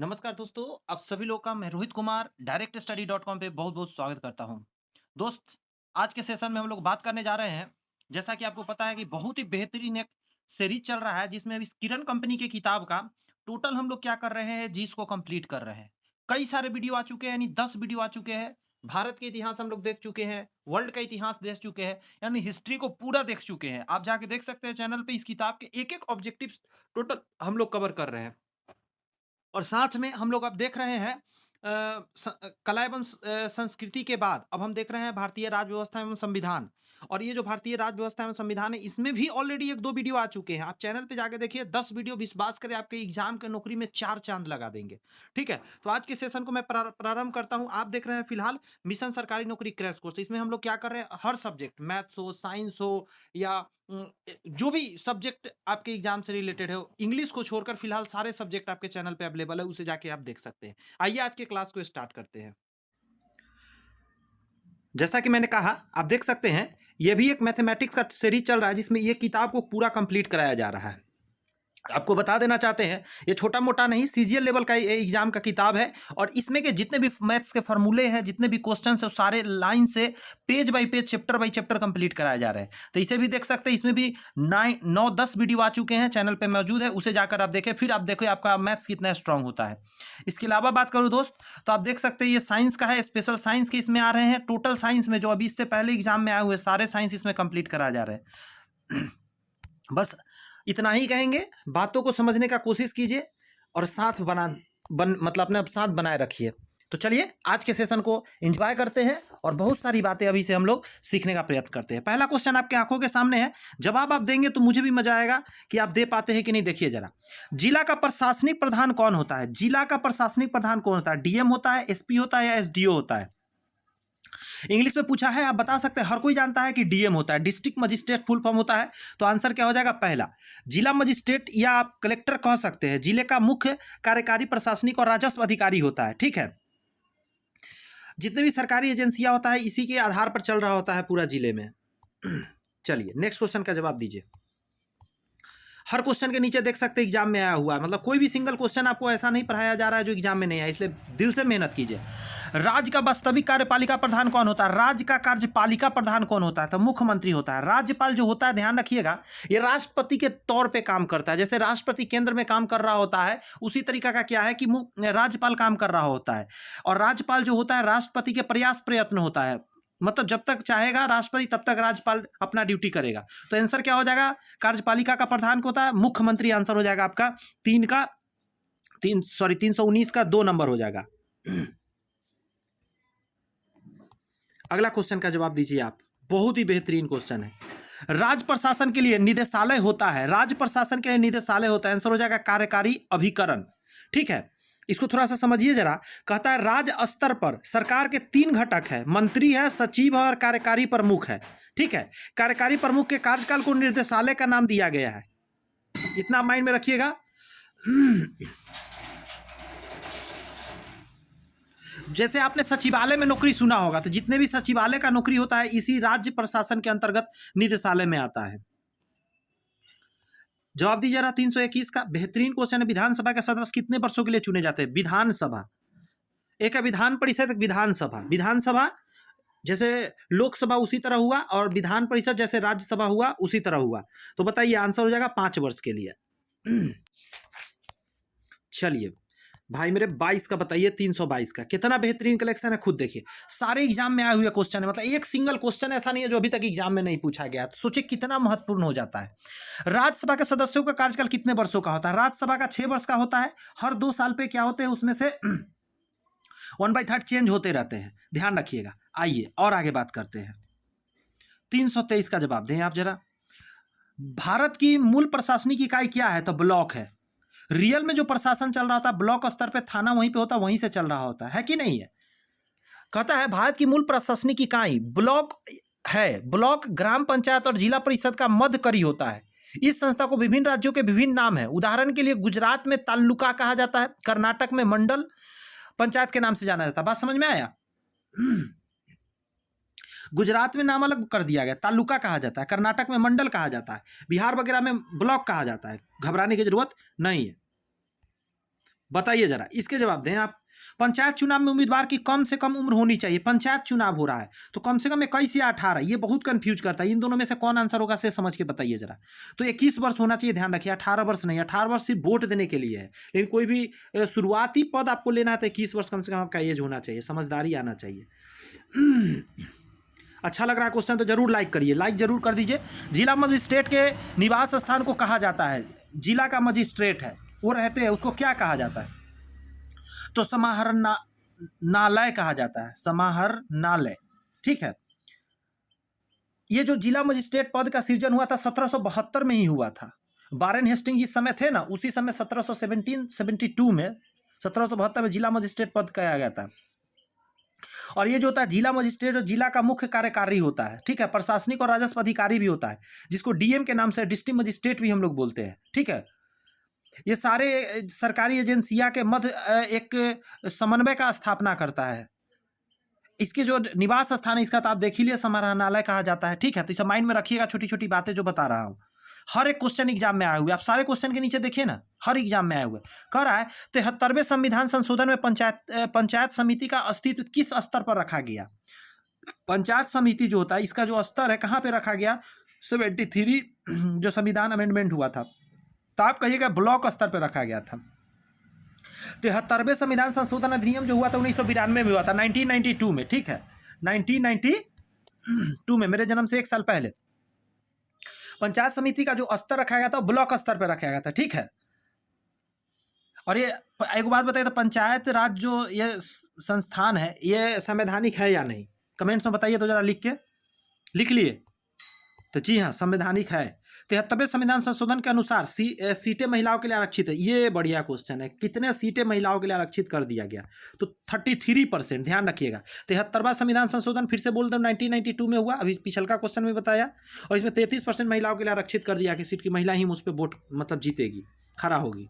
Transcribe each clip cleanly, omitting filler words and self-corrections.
नमस्कार दोस्तों, आप सभी लोग का मैं Rohit Kumar direct study dot com पे बहुत बहुत स्वागत करता हूँ। दोस्त, आज के सेशन में हम लोग बात करने जा रहे हैं। जैसा कि आपको पता है कि बहुत ही बेहतरीन एक सीरीज चल रहा है जिसमें अभी किरण कंपनी की किताब का टोटल हम लोग क्या कर रहे हैं, जीस को कंप्लीट कर रहे हैं। कई सारे वीडियो आ चुके हैं, यानी 10 वीडियो आ चुके हैं। भारत के इतिहास हम लोग देख चुके हैं, वर्ल्ड का इतिहास देख चुके हैं, यानी हिस्ट्री को पूरा देख चुके हैं। आप जाके देख सकते हैं चैनल पे, इस किताब के एक एक ऑब्जेक्टिव टोटल हम लोग कवर कर रहे हैं। और साथ में हम लोग अब देख रहे हैं कला एवं संस्कृति के बाद अब हम देख रहे हैं भारतीय राज्य व्यवस्था एवं संविधान। और ये जो भारतीय राज्य व्यवस्था एवं संविधान है, इसमें भी ऑलरेडी एक दो वीडियो आ चुके हैं। आप चैनल पे जाके देखिए, 10 वीडियो विश्वास करें आपके एग्जाम के नौकरी में चार चांद लगा देंगे। ठीक है, तो आज के सेशन को मैं प्रारंभ करता हूँ। आप देख रहे हैं फिलहाल मिशन सरकारी नौकरी क्रैश कोर्स। इसमें हम लोग क्या कर रहे हैं, हर सब्जेक्ट, मैथ्स हो, साइंस हो, या जो भी सब्जेक्ट आपके एग्जाम से रिलेटेड है, इंग्लिश को छोड़कर फिलहाल सारे सब्जेक्ट आपके चैनल पे अवेलेबल है, उसे जाके आप देख सकते हैं। आइए आज के क्लास को स्टार्ट करते हैं। जैसा कि मैंने कहा, आप देख सकते हैं ये भी एक मैथमेटिक्स का सीरीज चल रहा है जिसमें ये किताब को पूरा कंप्लीट कराया जा रहा है। आपको बता देना चाहते हैं, ये छोटा मोटा नहीं, सीजीएल लेवल का एग्जाम का किताब है। और इसमें के जितने भी मैथ्स के फॉर्मूले हैं, जितने भी क्वेश्चन है, सारे लाइन से page bye page, chapter by chapter complete कराया जा रहा है। तो इसे भी देख सकते हैं। इसमें भी 9-10 वीडियो आ चुके हैं, चैनल पे मौजूद है, उसे जाकर आप देखें, फिर आप देखो आपका मैथ्स कितना स्ट्रांग होता है। इसके अलावा बात करूँ दोस्त, तो आप देख सकते हैं ये साइंस का है, स्पेशल साइंस के इसमें आ रहे हैं। टोटल साइंस में जो अभी इससे पहले एग्जाम में आए हुए सारे साइंस इसमें कंप्लीट कराया जा रहे हैं। बस इतना ही कहेंगे, बातों को समझने का कोशिश कीजिए और साथ मतलब अपने साथ बनाए रखिए। तो चलिए आज के सेशन को एंजॉय करते हैं और बहुत सारी बातें अभी से हम लोग सीखने का प्रयत्न करते हैं। पहला क्वेश्चन आपके आंखों के सामने है, जवाब आप देंगे तो मुझे भी मजा आएगा कि आप दे पाते हैं कि नहीं। देखिए जरा, जिला का प्रशासनिक प्रधान कौन होता है? जिला का प्रशासनिक प्रधान कौन होता है? डीएम होता है, एसपी होता है, या एसडीओ होता है? इंग्लिश में पूछा है, आप बता सकते हैं। हर कोई जानता है कि डीएम होता है, डिस्ट्रिक्ट मजिस्ट्रेट फुल फॉर्म होता है। तो आंसर क्या हो जाएगा? पहला, जिला मजिस्ट्रेट या आप कलेक्टर कह सकते हैं। जिले का मुख्य कार्यकारी, प्रशासनिक और राजस्व अधिकारी होता है। ठीक है, जितने भी सरकारी एजेंसियां होता है इसी के आधार पर चल रहा होता है पूरा जिले में। चलिए नेक्स्ट क्वेश्चन का जवाब दीजिए। हर क्वेश्चन के नीचे देख सकते हैं एग्जाम में आया हुआ है, मतलब कोई भी सिंगल क्वेश्चन आपको ऐसा नहीं पढ़ाया जा रहा है जो एग्जाम में नहीं आया, इसलिए दिल से मेहनत कीजिए। राज्य का वास्तविक कार्यपालिका प्रधान कौन होता है? राज्य का कार्यपालिका प्रधान कौन होता है? तो मुख्यमंत्री होता है। राज्यपाल जो होता है, ध्यान रखिएगा, ये राष्ट्रपति के तौर पे काम करता है। जैसे राष्ट्रपति केंद्र में काम कर रहा होता है, उसी तरीका का क्या है कि राज्यपाल काम कर रहा होता है। और राज्यपाल जो होता है, राष्ट्रपति के प्रयास प्रयत्न होता है, मतलब जब तक चाहेगा राष्ट्रपति तब तक राज्यपाल अपना ड्यूटी करेगा। तो आंसर क्या हो जाएगा? कार्यपालिका का प्रधान होता है मुख्यमंत्री। आंसर हो जाएगा आपका 319 का 2 नंबर हो जाएगा। अगला क्वेश्चन का जवाब दीजिए आप, बहुत ही बेहतरीन क्वेश्चन है। राज्य प्रशासन के लिए निदेशालय होता है। राज्य प्रशासन के लिए निदेशालय होता है, आंसर हो जाएगा कार्यकारी अभिकरण। ठीक है, इसको थोड़ा सा समझिए जरा। कहता है राज्य स्तर पर सरकार के 3 घटक है, मंत्री है, सचिव है और कार्यकारी प्रमुख है। ठीक है, कार्यकारी प्रमुख के कार्यकाल को निर्देशालय का नाम दिया गया है, इतना माइंड में रखिएगा। जैसे आपने सचिवालय में नौकरी सुना होगा, तो जितने भी सचिवालय का नौकरी होता है इसी राज्य प्रशासन के अंतर्गत निदेशालय में आता है। जवाब दीजिए जरा 321 का, बेहतरीन क्वेश्चन है। विधानसभा के सदस्य कितने वर्षों के लिए चुने जाते हैं? विधानसभा, एक है विधान परिषद, एक विधानसभा। विधानसभा जैसे लोकसभा उसी तरह हुआ, और विधान परिषद जैसे राज्यसभा हुआ उसी तरह हुआ। तो बताइए, आंसर हो जाएगा 5 वर्ष के लिए। चलिए भाई मेरे 22 का बताइए, 322 का। कितना बेहतरीन कलेक्शन है, खुद देखिए। सारे एग्जाम में आए हुए क्वेश्चन है, मतलब एक सिंगल क्वेश्चन ऐसा नहीं है जो अभी तक एग्जाम में नहीं पूछा गया। तो सोचिए कितना महत्वपूर्ण हो जाता है। राज्यसभा के सदस्यों का कार्यकाल कितने वर्षों का होता है? राज्यसभा का 6 वर्ष का होता है। हर 2 साल पे क्या होते हैं, उसमें से 1/3 चेंज होते रहते हैं, ध्यान रखिएगा। आइए और आगे बात करते हैं। 323 का जवाब दें आप जरा। भारत की मूल प्रशासनिक इकाई क्या है? तो ब्लॉक है। रियल में जो प्रशासन चल रहा था ब्लॉक स्तर पे, थाना वहीं पे होता, वहीं से चल रहा होता है कि नहीं है? कहता है भारत की मूल प्रशासनिक इकाई ब्लॉक है। ब्लॉक ग्राम पंचायत और जिला परिषद का मध्य करी होता है। इस संस्था को विभिन्न राज्यों के विभिन्न नाम है। उदाहरण के लिए गुजरात में तालुका कहा जाता है, कर्नाटक में मंडल पंचायत के नाम से जाना जाता है। बात समझ में आया? गुजरात में नाम अलग कर दिया गया, तालुका कहा जाता है, कर्नाटक में मंडल कहा जाता है, बिहार वगैरह में ब्लॉक कहा जाता है। घबराने की जरूरत नहीं है। बताइए जरा, इसके जवाब दें आप। पंचायत चुनाव में उम्मीदवार की कम से कम उम्र होनी चाहिए। पंचायत चुनाव हो रहा है तो कम से कम 21 या 18, ये बहुत कंफ्यूज करता है। इन दोनों में से कौन आंसर होगा से समझ के बताइए जरा। तो 21 वर्ष होना चाहिए, ध्यान रखिए, 18 वर्ष नहीं। 18 वर्ष सिर्फ वोट देने के लिए है, लेकिन कोई भी शुरुआती पद आपको लेना है तो 21 वर्ष कम से कम आपका एज होना चाहिए, समझदारी आना चाहिए। अच्छा लग रहा है क्वेश्चन तो जरूर लाइक करिए, लाइक जरूर कर दीजिए। जिला मजिस्ट्रेट के निवास स्थान को कहा जाता है, जिला का मजिस्ट्रेट है वो रहते हैं, उसको क्या कहा जाता है? तो समाहरणालय कहा जाता है, समाहरणालय। ठीक है, ये जो जिला मजिस्ट्रेट पद का सृजन हुआ था 1772 में ही हुआ था। वारेन हेस्टिंग जिस समय थे ना, उसी समय 1772 में 1772 में जिला मजिस्ट्रेट पद कहा गया था। और ये जो होता है जिला मजिस्ट्रेट, जिला का मुख्य कार्यकारी होता है। ठीक है, प्रशासनिक और राजस्व अधिकारी भी होता है, जिसको डीएम के नाम से डिस्ट्रिक्ट मजिस्ट्रेट भी हम लोग बोलते हैं। ठीक है, ये सारे सरकारी एजेंसियां के मध्य एक समन्वय का स्थापना करता है। इसके जो निवास स्थान है इसका तो आप देख ही लिए, समाहरणालय कहा जाता है। ठीक है, तो इसे माइंड में रखिएगा, छोटी छोटी बातें जो बता रहा हूँ। हर एक क्वेश्चन एग्जाम में आए हुए, आप सारे क्वेश्चन के नीचे देखिए ना, हर एग्जाम में आए हुए। कह रहा है 73वें संविधान संशोधन में पंचायत समिति का अस्तित्व किस स्तर पर रखा गया? पंचायत समिति जो होता है इसका जो स्तर है कहाँ पे रखा गया? 73 जो संविधान अमेंडमेंट हुआ था, तो आप कहिएगा ब्लॉक स्तर पर रखा गया था। 73वें संविधान संशोधन अधिनियम जो हुआ था 1992 में हुआ था, 1992 में। ठीक है, 1992 में, मेरे जन्म से 1 साल पहले। पंचायत समिति का जो स्तर रखा गया था ब्लॉक स्तर पर रखा गया था। ठीक है, और ये एक बात बताइए, तो पंचायत राज जो ये संस्थान है ये संवैधानिक है या नहीं? कमेंट्स में बताइए तो जरा लिख लिए। तो जी हाँ, संवैधानिक है। 73वें संविधान संशोधन के अनुसार सीटें महिलाओं के लिए आरक्षित है। ये बढ़िया क्वेश्चन है, कितने सीटें महिलाओं के लिए आरक्षित कर दिया गया? तो 33%, ध्यान रखिएगा। 73वां संविधान संशोधन फिर से बोल दो 1992 में हुआ, अभी पिछल का क्वेश्चन में बताया। और इसमें 33% महिलाओं के लिए आरक्षित कर दिया कि सीट की महिला ही उस पर वोट मतलब जीतेगी, खड़ा होगी।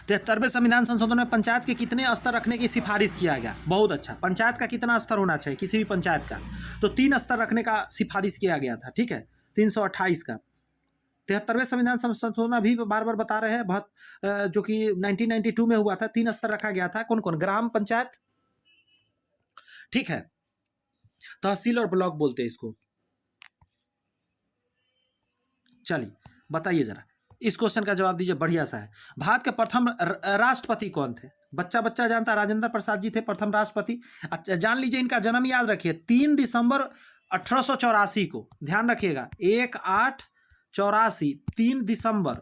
73वें संविधान संशोधन में पंचायत के कितने स्तर रखने की सिफारिश किया गया? बहुत अच्छा, पंचायत का कितना स्तर होना चाहिए किसी भी पंचायत का? तो 3 स्तर रखने का सिफारिश किया गया था। ठीक है, 328 का। 73वें संविधान संशोधन अभी बार बार बता रहे हैं, बहुत जो कि 1992 में हुआ था। 3 स्तर रखा गया था, कौन कौन? ग्राम पंचायत, ठीक है, तहसील और ब्लॉक बोलते हैं इसको। चलिए बताइए जरा, इस क्वेश्चन का जवाब दीजिए, बढ़िया सा है। भारत के प्रथम राष्ट्रपति कौन थे? बच्चा जानता, राजेंद्र प्रसाद जी थे प्रथम राष्ट्रपति। जान लीजिए, इनका जन्म याद रखिए, 3 दिसंबर 1884 को, ध्यान रखिएगा, 1884, 3 दिसंबर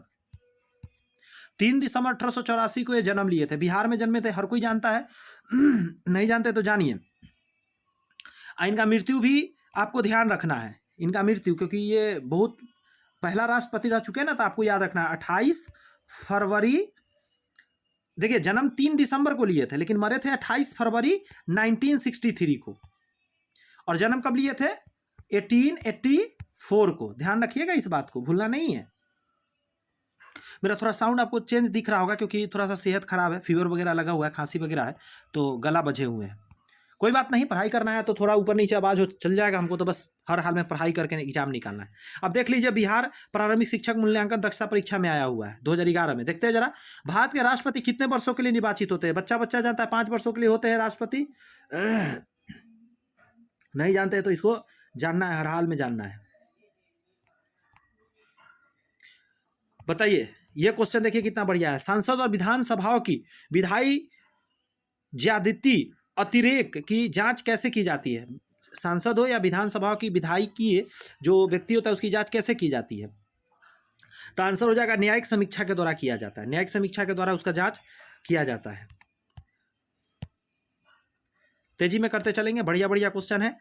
1884 को ये जन्म लिए थे। बिहार में जन्मे थे, हर कोई जानता है, नहीं जानते तो जानिए। इनका मृत्यु भी आपको ध्यान रखना है, इनका मृत्यु, क्योंकि ये बहुत पहला राष्ट्रपति रह चुके हैं ना, तो आपको याद रखना है। 28 फरवरी, देखिए जन्म 3 दिसंबर को लिए थे, लेकिन मरे थे 28 फरवरी 1963 को। और जन्म कब लिए थे? 1884 को। ध्यान रखिएगा, इस बात को भूलना नहीं है। मेरा थोड़ा साउंड आपको चेंज दिख रहा होगा, क्योंकि थोड़ा सा सेहत खराब है, फीवर वगैरह लगा हुआ है, खांसी वगैरह है, तो गला बजे हुए हैं। कोई बात नहीं, पढ़ाई करना है तो थोड़ा ऊपर नीचे आवाज़ हो चल जाएगा, हमको तो बस हर हाल में पढ़ाई करके एग्जाम निकालना है। अब देख लीजिए, बिहार प्रारंभिक शिक्षक मूल्यांकन दक्षता परीक्षा में आया हुआ है 2011 में। देखते हैं जरा, भारत के राष्ट्रपति कितने वर्षों के लिए निर्वाचित होते हैं? बच्चा जानता है, 5 वर्षों के लिए होते हैं राष्ट्रपति। नहीं जानते तो इसको जानना है, हर हाल में जानना है। बताइए, ये क्वेश्चन देखिए कितना बढ़िया है। सांसद और विधानसभाओं की विधायी ज्यादती अतिरेक की जांच कैसे की जाती है? सांसद हो या विधानसभाओं की विधायी जो व्यक्ति होता है उसकी जांच कैसे की जाती है? तो आंसर हो जाएगा, न्यायिक समीक्षा के द्वारा किया जाता है। न्यायिक समीक्षा के द्वारा उसका जांच किया जाता है। तेजी में करते चलेंगे, बढ़िया क्वेश्चन है।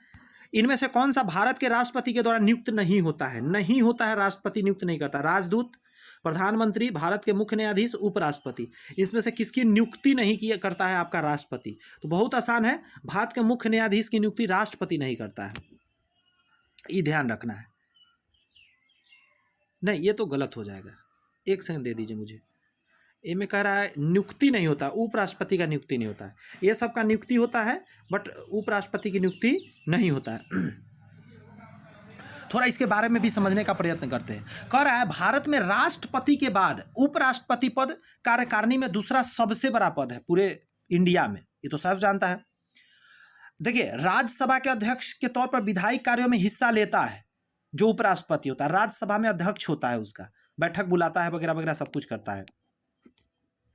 इनमें से कौन सा भारत के राष्ट्रपति के द्वारा नियुक्त नहीं होता है? नहीं होता है, राष्ट्रपति नियुक्त नहीं करता। राजदूत, प्रधानमंत्री, भारत के मुख्य न्यायाधीश, उपराष्ट्रपति, इसमें से किसकी नियुक्ति नहीं किया करता है आपका राष्ट्रपति? तो बहुत आसान है, भारत के मुख्य न्यायाधीश की नियुक्ति राष्ट्रपति नहीं करता है, ये ध्यान रखना है। नहीं, ये तो गलत हो जाएगा, 1 सेकंड दे दीजिए मुझे। ये में कह रहा है नियुक्ति नहीं होता, उपराष्ट्रपति का नियुक्ति नहीं होता है। ये सब का नियुक्ति होता है, बट उपराष्ट्रपति की नियुक्ति नहीं होता है। थोड़ा इसके बारे में भी समझने का प्रयत्न करते हैं। कह रहा है, भारत में राष्ट्रपति के बाद उपराष्ट्रपति पद कार्यकारिणी में दूसरा सबसे बड़ा पद है पूरे इंडिया में, ये तो सब जानता है। देखिए, राज्यसभा के अध्यक्ष के तौर पर विधायी कार्यों में हिस्सा लेता है जो उपराष्ट्रपति होता है, राज्यसभा में अध्यक्ष होता है, उसका बैठक बुलाता है वगैरह वगैरह सब कुछ करता है,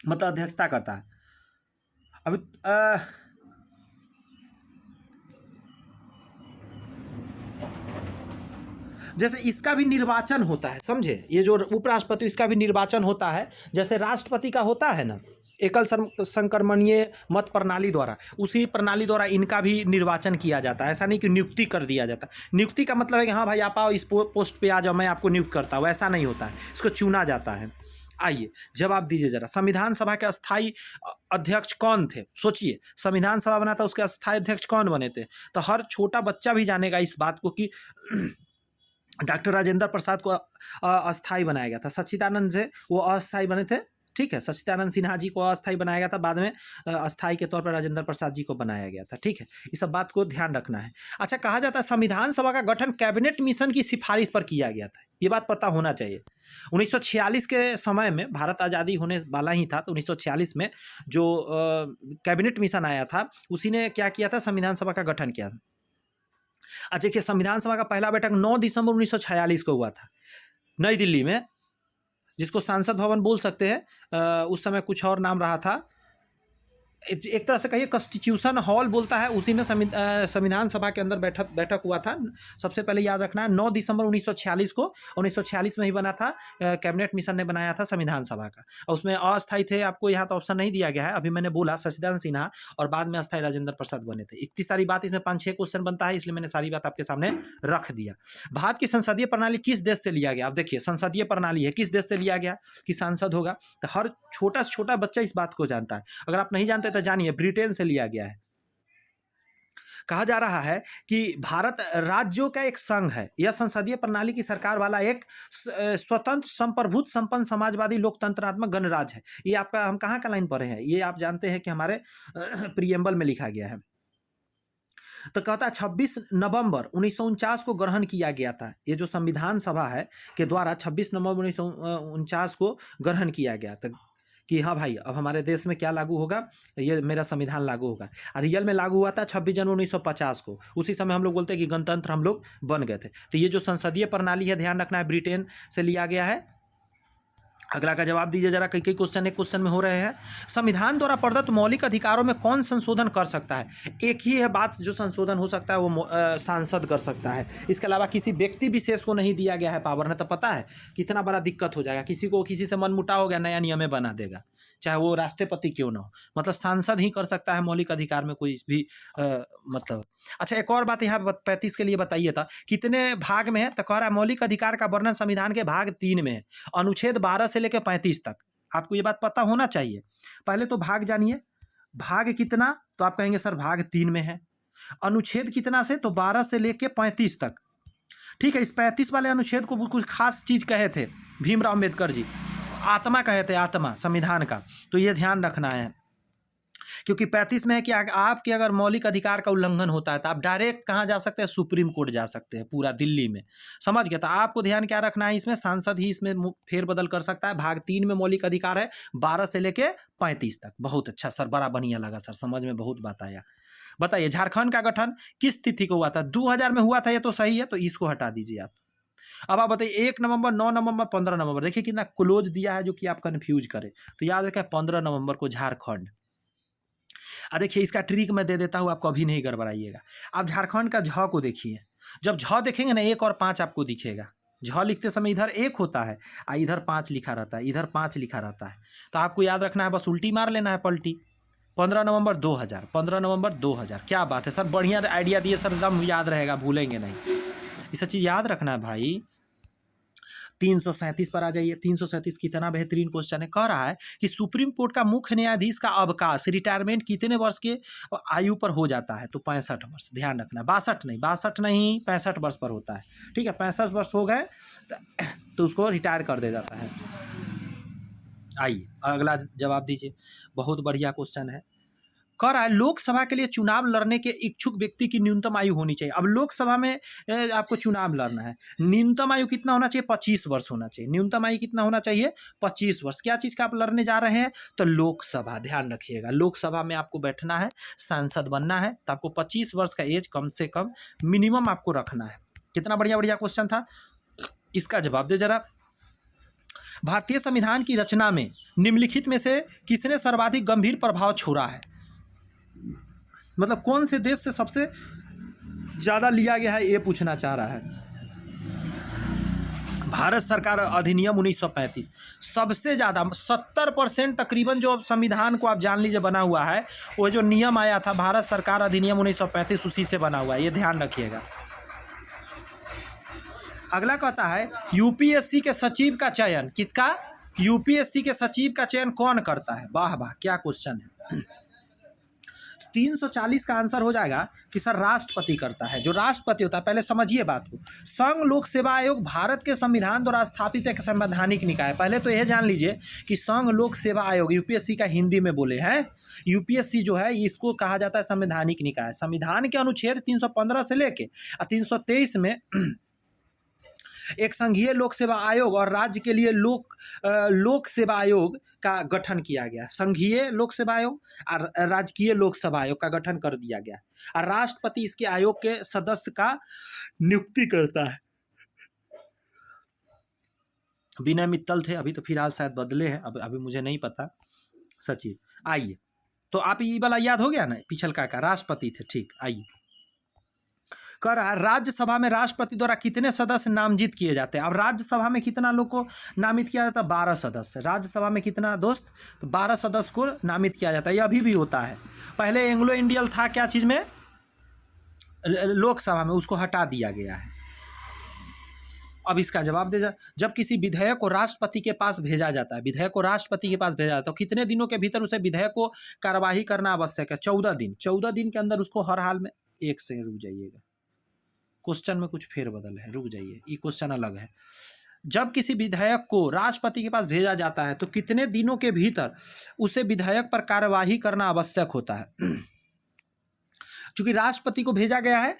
मतलब अध्यक्षता करता है। अभी जैसे इसका भी निर्वाचन होता है, समझे, ये जो उपराष्ट्रपति इसका भी निर्वाचन होता है, जैसे राष्ट्रपति का होता है ना एकल संक्रमणीय मत प्रणाली द्वारा, उसी प्रणाली द्वारा इनका भी निर्वाचन किया जाता है। ऐसा नहीं कि नियुक्ति कर दिया जाता है। नियुक्ति का मतलब है कि हाँ भाई आप आओ इस पोस्ट पे आ जाओ, मैं आपको नियुक्त करता हूँ, ऐसा नहीं होता है, इसको चुना जाता है। आइए जवाब दीजिए जरा, संविधान सभा के अस्थायी अध्यक्ष कौन थे? सोचिए, संविधान सभा बना था, उसके अस्थायी अध्यक्ष कौन बने थे? तो हर छोटा बच्चा भी जानेगा इस बात को कि डॉक्टर राजेंद्र प्रसाद को अस्थायी बनाया गया था, सच्चिदानंद से वो अस्थायी बने थे, ठीक है, सच्चिदानंद सिन्हा जी को अस्थायी बनाया गया था, बाद में अस्थायी के तौर पर राजेंद्र प्रसाद जी को बनाया गया था, ठीक है, इस सब बात को ध्यान रखना है। अच्छा, कहा जाता है संविधान सभा का गठन कैबिनेट मिशन की सिफारिश पर किया गया था, ये बात पता होना चाहिए। 1946 के समय में भारत आज़ादी होने वाला ही था, तो 1946 में जो कैबिनेट मिशन आया था उसी ने क्या किया था, संविधान सभा का गठन किया था। अच्छा, देखिए संविधान सभा का पहला बैठक 9 दिसंबर 1946 को हुआ था नई दिल्ली में, जिसको सांसद भवन बोल सकते हैं, उस समय कुछ और नाम रहा था, एक तरह से कहिए कॉन्स्टिट्यूशन हॉल बोलता है, उसी में संविधान सभा के अंदर बैठक हुआ था। सबसे पहले याद रखना है 9 दिसंबर 1946 को, 1946 में ही बना था, कैबिनेट मिशन ने बनाया था संविधान सभा का, और उसमें अस्थायी थे, आपको यहाँ तो ऑप्शन नहीं दिया गया है, अभी मैंने बोला सच्चिदानंद सिन्हा और बाद में अस्थायी राजेंद्र प्रसाद बने थे। इतनी सारी बात, इसमें 5-6 क्वेश्चन बनता है, इसलिए मैंने सारी बात आपके सामने रख दिया। भारत की संसदीय प्रणाली किस देश से लिया गया? आप देखिए संसदीय प्रणाली है, किस देश से लिया गया कि सांसद होगा, तो हर छोटा से छोटा बच्चा इस बात को जानता है, अगर आप नहीं जानते तो जानिए, ब्रिटेन से लिया गया है। कहा जा रहा है कि भारत राज्यों का एक संघ है, यह संसदीय प्रणाली की सरकार वाला एक स्वतंत्र संप्रभुत्व संपन्न समाजवादी लोकतंत्रात्मक गणराज्य है। ये आपका, हम कहाँ का लाइन पढ़े हैं, ये आप जानते हैं कि हमारे प्रीएम्बल में लिखा गया है। तो कहता है 26 नवंबर 1949 को ग्रहण किया गया था, ये जो संविधान सभा है के द्वारा 26 नवंबर 1949 को ग्रहण किया गया था कि हाँ भाई अब हमारे देश में क्या लागू होगा, ये मेरा संविधान लागू होगा। और रियल में लागू हुआ था 26 जनवरी 1950 को, उसी समय हम लोग बोलते हैं कि गणतंत्र हम लोग बन गए थे। तो ये जो संसदीय प्रणाली है, ध्यान रखना है, ब्रिटेन से लिया गया है। अगला का जवाब दीजिए जरा, कई क्वेश्चन एक क्वेश्चन में हो रहे हैं। संविधान द्वारा प्रदत्त मौलिक अधिकारों में कौन संशोधन कर सकता है? एक ही है बात जो संशोधन हो सकता है, वो सांसद कर सकता है, इसके अलावा किसी व्यक्ति विशेष को नहीं दिया गया है पावर। नहीं तो पता है कितना बड़ा दिक्कत हो जाएगा, किसी को किसी से मनमुटाव हो गया, नया नियम बना देगा, चाहे वो राष्ट्रपति क्यों ना हो, मतलब सांसद ही कर सकता है मौलिक अधिकार में कोई भी मतलब। अच्छा, एक और बात यहाँ 35 के लिए बताइए था, कितने भाग में है? तो कह रहा है मौलिक अधिकार का वर्णन संविधान के भाग 3 में है, अनुच्छेद 12 से लेकर 35 तक। आपको ये बात पता होना चाहिए। पहले तो भाग जानिए, भाग कितना, तो आप कहेंगे सर भाग 3 में है। अनुच्छेद कितना से, तो 12 से लेकर 35 तक, ठीक है। इस 35 वाले अनुच्छेद को कुछ खास चीज़ कहे थे भीमराव अम्बेडकर जी, आत्मा कहे थे, आत्मा संविधान का, तो ये ध्यान रखना है। क्योंकि 35 में है कि आपके अगर मौलिक अधिकार का उल्लंघन होता है तो आप डायरेक्ट कहाँ जा सकते हैं, सुप्रीम कोर्ट जा सकते हैं, पूरा दिल्ली में, समझ गए। तो आपको ध्यान क्या रखना है, इसमें सांसद ही इसमें फेरबदल कर सकता है। भाग 3 में मौलिक अधिकार है 12 से लेके 35 तक। बहुत अच्छा सर, बड़ा बढ़िया लगा सर, समझ में बहुत बात आया। बताइए झारखंड का गठन किस तिथि को हुआ था? 2000 में हुआ था, ये तो सही है, तो इसको हटा दीजिए आप। अब आप बताइए 1 नवंबर, 9 नवंबर, 15 नवंबर, देखिए कितना क्लोज दिया है जो कि आप कन्फ्यूज करें। तो याद रखें 15 नवंबर को झारखंड। देखिए इसका ट्रिक मैं दे देता हूँ, आपको अभी नहीं गड़बड़ाइएगा। आप झारखंड का झ को देखिए, जब झ देखेंगे ना 1 और 5 आपको दिखेगा। झ लिखते समय इधर 1 होता है और इधर 5 लिखा रहता है, इधर 5 लिखा रहता है। तो आपको याद रखना है, बस उल्टी मार लेना है पलटी। 15 नवंबर 2000, 15 नवंबर 2000। क्या बात है सर, बढ़िया आइडिया दिए सर, एकदम याद रहेगा, भूलेंगे नहीं। ये सब चीज़ याद रखना है भाई। 337 पर आ जाइए। 337 कितना बेहतरीन क्वेश्चन है। कह रहा है कि सुप्रीम कोर्ट का मुख्य न्यायाधीश का अवकाश, रिटायरमेंट कितने वर्ष के आयु पर हो जाता है? तो 65 वर्ष। ध्यान रखना, 62 नहीं 65 वर्ष पर होता है, ठीक है। 65 वर्ष हो गए तो उसको रिटायर कर दे जाता है। आइए अगला जवाब दीजिए, बहुत बढ़िया क्वेश्चन है। कह रहा है लोकसभा के लिए चुनाव लड़ने के इच्छुक व्यक्ति की न्यूनतम आयु होनी चाहिए। अब लोकसभा में आपको चुनाव लड़ना है, न्यूनतम आयु कितना होना चाहिए? 25 वर्ष होना चाहिए। न्यूनतम आयु कितना होना चाहिए? 25 वर्ष। क्या चीज़ का आप लड़ने जा रहे हैं? तो लोकसभा। ध्यान रखिएगा, लोकसभा में आपको बैठना है, सांसद बनना है, तो आपको 25 वर्ष का एज कम से कम मिनिमम आपको रखना है। कितना बढ़िया बढ़िया क्वेश्चन था। इसका जवाब दे जरा। भारतीय संविधान की रचना में निम्नलिखित में से किसने सर्वाधिक गंभीर प्रभाव छोड़ा है? मतलब कौन से देश से सबसे ज़्यादा लिया गया है, ये पूछना चाह रहा है। भारत सरकार अधिनियम 1935 सबसे ज़्यादा 70% तकरीबन जो संविधान को आप जान लीजिए बना हुआ है, वो जो नियम आया था भारत सरकार अधिनियम 1935 उसी से बना हुआ है, ये ध्यान रखिएगा। अगला कहता है यूपीएससी के सचिव का चयन किसका? यूपीएससी के सचिव का चयन कौन करता है? वाह वाह, क्या क्वेश्चन है। 340 का आंसर हो जाएगा कि सर राष्ट्रपति करता है। जो राष्ट्रपति होता है, पहले समझिए बात को, संघ लोक सेवा आयोग भारत के संविधान द्वारा स्थापित एक संवैधानिक निकाय। पहले तो यह जान लीजिए कि संघ लोक सेवा आयोग, यूपीएससी का हिंदी में बोले हैं, यूपीएससी जो है इसको कहा जाता है संवैधानिक निकाय। संविधान के अनुच्छेद 315 से लेके 323 में एक संघीय लोक सेवा आयोग और राज्य के लिए लोक सेवा आयोग का गठन किया गया। संघीय लोक सेवा आयोग और राजकीय लोक सेवा आयोग का गठन कर दिया गया और राष्ट्रपति इसके आयोग के सदस्य का नियुक्ति करता है। विनय मित्तल थे, अभी तो फिलहाल शायद बदले हैं, अभी मुझे नहीं पता। सचिव, आइए तो आप ये वाला याद हो गया ना, पिछल का राष्ट्रपति थे, ठीक। आइए कह रहा है राज्यसभा में राष्ट्रपति द्वारा कितने सदस्य नामजित किए जाते हैं? अब राज्यसभा में कितना लोग को नामित किया जाता है? 12 सदस्य। राज्यसभा में कितना दोस्त? तो 12 सदस्य को नामित किया जाता है। ये अभी भी होता है। पहले एंग्लो इंडियन था क्या चीज़ में? लोकसभा में, उसको हटा दिया गया है। अब इसका जवाब दे जा। जब किसी विधेयक को राष्ट्रपति के पास भेजा जाता है, विधेयक को राष्ट्रपति के पास भेजा जाता है, तो कितने दिनों के भीतर उसे विधेयक को कार्यवाही करना आवश्यक है? 14 दिन। 14 दिन के अंदर उसको हर हाल में, एक से रुक जाइएगा, क्वेश्चन में कुछ फेरबदल है, रुक जाइए, ये क्वेश्चन अलग है। जब किसी विधेयक को राष्ट्रपति के पास भेजा जाता है तो कितने दिनों के भीतर उसे विधेयक पर कार्यवाही करना आवश्यक होता है? क्योंकि राष्ट्रपति को भेजा गया है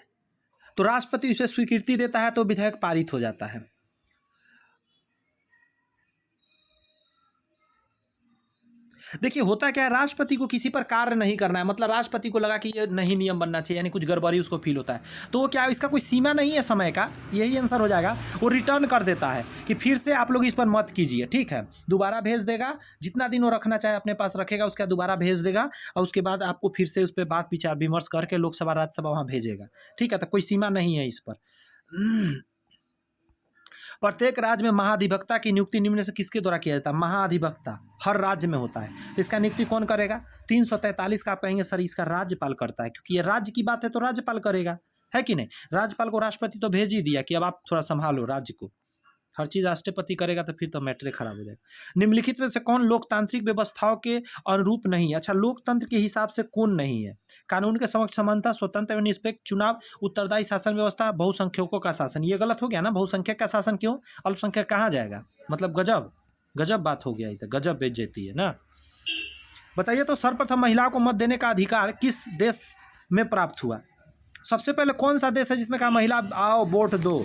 तो राष्ट्रपति उसे स्वीकृति देता है तो विधेयक पारित हो जाता है। देखिए होता क्या है, राष्ट्रपति को किसी पर कार्य नहीं करना है, मतलब राष्ट्रपति को लगा कि ये नहीं नियम बनना चाहिए, यानी कुछ गड़बड़ी उसको फील होता है, तो वो क्या, इसका कोई सीमा नहीं है समय का, यही आंसर हो जाएगा। वो रिटर्न कर देता है कि फिर से आप लोग इस पर मत कीजिए, ठीक है, दोबारा भेज देगा, जितना दिन वो रखना चाहे अपने पास रखेगा, उसके बाद दोबारा भेज देगा और उसके बाद आपको फिर से उस पर बात विचार विमर्श करके लोकसभा राज्यसभा वहाँ भेजेगा, ठीक है। तो कोई सीमा नहीं है इस पर। प्रत्येक राज्य में महाधिवक्ता की नियुक्ति निम्न में से किसके द्वारा किया जाता है? महाधिवक्ता हर राज्य में होता है, इसका नियुक्ति कौन करेगा? 343 का आप कहेंगे सर इसका राज्यपाल करता है, क्योंकि ये राज्य की बात है तो राज्यपाल करेगा, है कि नहीं। राज्यपाल को राष्ट्रपति तो भेज ही दिया कि अब आप थोड़ा संभालो राज्य को, हर चीज़ राष्ट्रपति करेगा तो फिर तो मैटर खराब हो जाएगा। निम्नलिखित में से कौन लोकतांत्रिक व्यवस्थाओं के अनुरूप नहीं है? अच्छा, लोकतंत्र के हिसाब से कौन नहीं है? कानून के समक्ष समानता, स्वतंत्र एवं निष्पक्ष चुनाव, उत्तरदायी शासन व्यवस्था, बहुसंख्यकों का शासन। ये गलत हो गया ना, बहुसंख्यक का शासन क्यों? अल्पसंख्यक कहाँ जाएगा? मतलब गजब गजब बात हो गया, ये तो गजब बेइज्जती है ना। बताइए तो सर्वप्रथम महिलाओं को मत देने का अधिकार किस देश में प्राप्त हुआ? सबसे पहले कौन सा देश है जिसमें कहा महिला आओ वोट दो?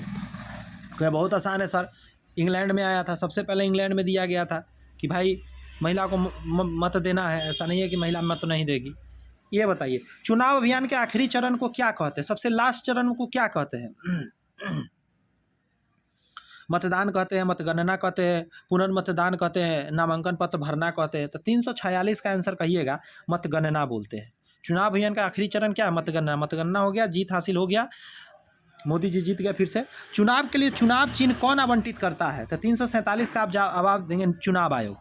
क्या बहुत आसान है सर, इंग्लैंड में आया था, सबसे पहले इंग्लैंड में दिया गया था कि भाई महिला को मत देना है, ऐसा नहीं है कि महिला मत नहीं देगी। ये बताइए चुनाव अभियान के आखिरी चरण को क्या कहते हैं? सबसे लास्ट चरण को क्या कहते हैं? मतदान कहते हैं, मतगणना कहते हैं, पुनर्मतदान कहते हैं, नामांकन पत्र भरना कहते हैं। तो 346 का आंसर कहिएगा, मतगणना बोलते हैं। चुनाव अभियान का आखिरी चरण क्या है? मतगणना। मतगणना हो गया, जीत हासिल हो गया, मोदी जी जीत गए फिर से। चुनाव के लिए चुनाव चिन्ह कौन आवंटित करता है? तो 347 का आप जवाब देंगे चुनाव आयोग,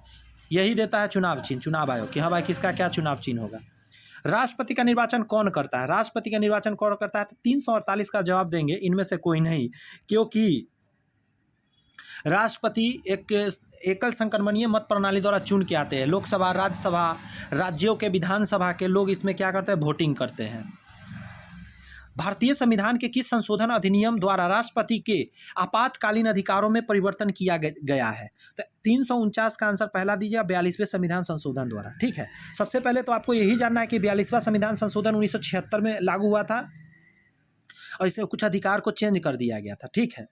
यही देता है चुनाव चिन्ह, चुनाव आयोग कि हाँ भाई किसका क्या चुनाव चिन्ह होगा। राष्ट्रपति का निर्वाचन कौन करता है? राष्ट्रपति का निर्वाचन कौन करता है? तो 348 का जवाब देंगे इनमें से कोई नहीं, क्योंकि राष्ट्रपति एक एकल संक्रमणीय मत प्रणाली द्वारा चुन के आते हैं। लोकसभा, राज्यसभा, राज्यों के विधानसभा के लोग इसमें क्या करते हैं? वोटिंग करते हैं। भारतीय संविधान के किस संशोधन अधिनियम द्वारा राष्ट्रपति के आपातकालीन अधिकारों में परिवर्तन किया गया है? तो 349 का आंसर पहला दीजिए, 42वें संविधान संशोधन द्वारा। ठीक है, सबसे पहले तो आपको यही जानना है कि 42वां संविधान संशोधन 1976 में लागू हुआ था और इसमें कुछ अधिकार को चेंज कर दिया गया था। ठीक है,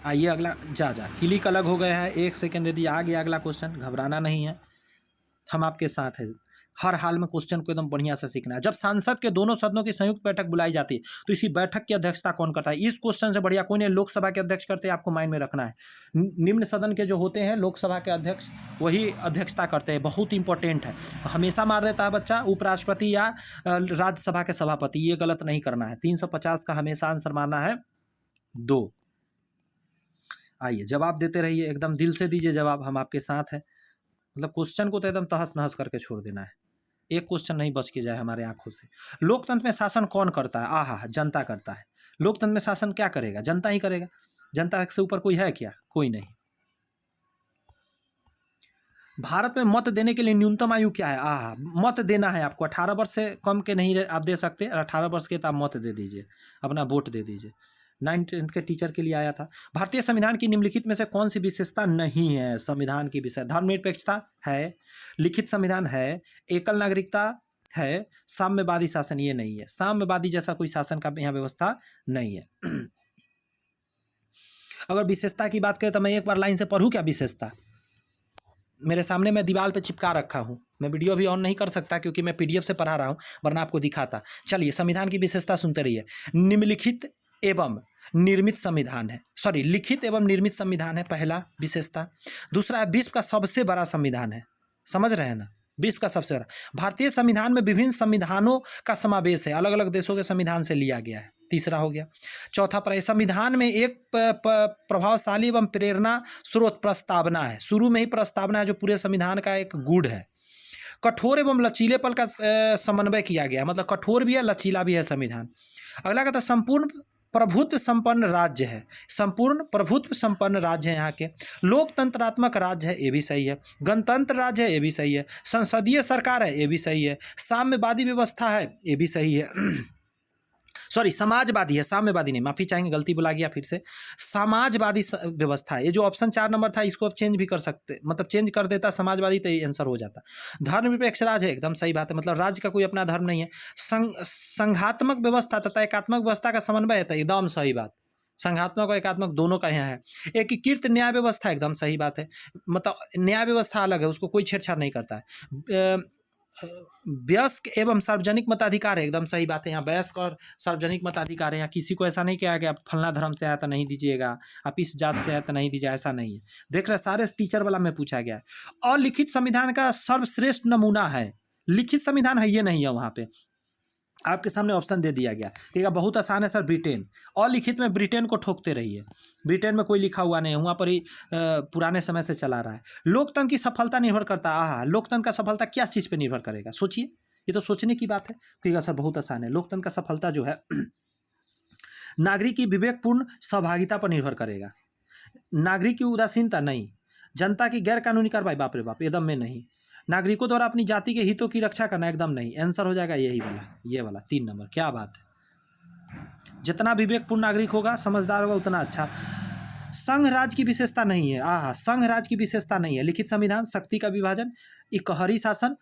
आइए अगला। जा क्लिक अलग हो गया है, 1 सेकेंड यदि आ गया अगला क्वेश्चन, घबराना नहीं है, हम आपके साथ हैं। हर हाल में क्वेश्चन को एकदम बढ़िया से सीखना है। जब संसद के दोनों सदनों की संयुक्त बैठक बुलाई जाती है तो इसी बैठक की अध्यक्षता कौन करता है? इस क्वेश्चन से बढ़िया कोई नहीं, लोकसभा के अध्यक्ष करते हैं, आपको माइंड में रखना है। निम्न सदन के जो होते हैं लोकसभा के अध्यक्ष, वही अध्यक्षता करते हैं, बहुत इंपॉर्टेंट है। हमेशा मार देता है बच्चा उपराष्ट्रपति या राज्यसभा के सभापति, ये गलत नहीं करना है। 350 का हमेशा आंसर मारना है 2। आइए जवाब देते रहिए, एकदम दिल से दीजिए जवाब, हम आपके साथ हैं। मतलब क्वेश्चन को तो एकदम तहस नहस करके छोड़ देना है, एक क्वेश्चन नहीं बच के जाए हमारे आंखों से। लोकतंत्र में शासन कौन करता है? आहा, जनता करता है। लोकतंत्र में शासन क्या करेगा? जनता ही करेगा। जनता से ऊपर कोई है क्या? कोई नहीं। भारत में मत देने के लिए न्यूनतम आयु क्या है? आहा, मत देना है आपको 18 वर्ष से कम के नहीं आप दे सकते, 18 वर्ष के तो आप मत दे दीजिए, अपना वोट दे दीजिए। 9th के टीचर के लिए आया था। भारतीय संविधान की निम्नलिखित में से कौन सी विशेषता नहीं है? संविधान की विषय धर्मनिरपेक्षता है, लिखित संविधान है, एकल नागरिकता है, साम्यवादी शासन ये नहीं है। साम्यवादी जैसा कोई शासन का यहाँ व्यवस्था नहीं है। अगर विशेषता की बात करें तो मैं एक बार लाइन से पढ़ूँ क्या विशेषता? मेरे सामने मैं दीवार पे चिपका रखा हूँ, मैं वीडियो भी ऑन नहीं कर सकता क्योंकि मैं PDF से पढ़ा रहा हूँ, वरना आपको दिखाता। चलिए संविधान की विशेषता सुनते रहिए। निम्नलिखित एवं निर्मित संविधान है, सॉरी लिखित एवं निर्मित संविधान है पहला विशेषता। दूसरा है विश्व का सबसे बड़ा संविधान है, समझ रहे हैं ना, विश्व का सबसे बड़ा। भारतीय संविधान में विभिन्न संविधानों का समावेश है, अलग अलग देशों के संविधान से लिया गया है, तीसरा हो गया। चौथा पर संविधान में एक प्रभावशाली एवं प्रेरणा स्रोत प्रस्तावना है, शुरू में ही प्रस्तावना है जो पूरे संविधान का एक गुण है। कठोर एवं लचीलेपन का समन्वय किया गया, मतलब कठोर भी है लचीला भी है संविधान। अगला कहता है संपूर्ण प्रभुत्व संपन्न राज्य है, संपूर्ण प्रभुत्व संपन्न राज्य है यहाँ के। लोकतंत्रात्मक राज्य है, ये भी सही है। गणतंत्र राज्य है, ये भी सही है। संसदीय सरकार है, ये भी सही है। साम्यवादी व्यवस्था है, ये भी सही है। सॉरी समाजवादी है, साम्यवादी नहीं, माफ़ी चाहेंगे गलती बुला गया फिर से। समाजवादी व्यवस्था है, ये जो ऑप्शन 4 नंबर था इसको आप चेंज भी कर सकते, मतलब चेंज कर देता समाजवादी तो ये आंसर हो जाता। धर्मनिरपेक्ष राज्य है, एकदम सही बात है, मतलब राज्य का कोई अपना धर्म नहीं है। संघात्मक व्यवस्था तथा एकात्मक व्यवस्था का समन्वय है, तो एकदम सही बात, संघात्मक और एकात्मक दोनों का यहाँ है। एकीकृत न्याय व्यवस्था, एकदम सही बात है, मतलब न्याय व्यवस्था अलग है, उसको कोई छेड़छाड़ नहीं करता है। वयस्क एवं सार्वजनिक मताधिकार है, एकदम सही बात है, यहाँ वयस्क और सार्वजनिक मताधिकार है। यहाँ किसी को ऐसा नहीं किया कि आप फलना धर्म से आया तो नहीं दीजिएगा, आप इस जात से आया तो नहीं दीजिए, ऐसा नहीं है। देख रहे सारे टीचर वाला में पूछा गया है। और लिखित संविधान का सर्वश्रेष्ठ नमूना है, लिखित संविधान है ये नहीं है, वहाँ पे आपके सामने ऑप्शन दे दिया गया। ठीक है, बहुत आसान है सर, ब्रिटेन। और लिखित में ब्रिटेन को ठोकते रहिए, ब्रिटेन में कोई लिखा हुआ नहीं है, वहाँ पर ही पुराने समय से चला रहा है। लोकतंत्र की सफलता निर्भर करता है, आहा, लोकतंत्र का सफलता क्या चीज़ पे निर्भर करेगा? सोचिए, ये तो सोचने की बात है। ठीक है सर, बहुत आसान है। लोकतंत्र का सफलता जो है नागरिक की विवेकपूर्ण सहभागिता पर निर्भर करेगा, नागरिक की उदासीनता नहीं, जनता की गैर कानूनी कार्रवाई, बाप रे बाप, एकदम में नहीं, नागरिकों द्वारा अपनी जाति के हितों की रक्षा करना, एकदम नहीं। आंसर हो जाएगा यही वाला, ये वाला 3 नंबर। क्या बात है, जितना विवेकपूर्ण नागरिक होगा, समझदार होगा, उतना अच्छा। संघ राज्य की विशेषता नहीं है, आहा, संघ राज्य की विशेषता नहीं है। लिखित संविधान, शक्ति का विभाजन, इकहरी शासन,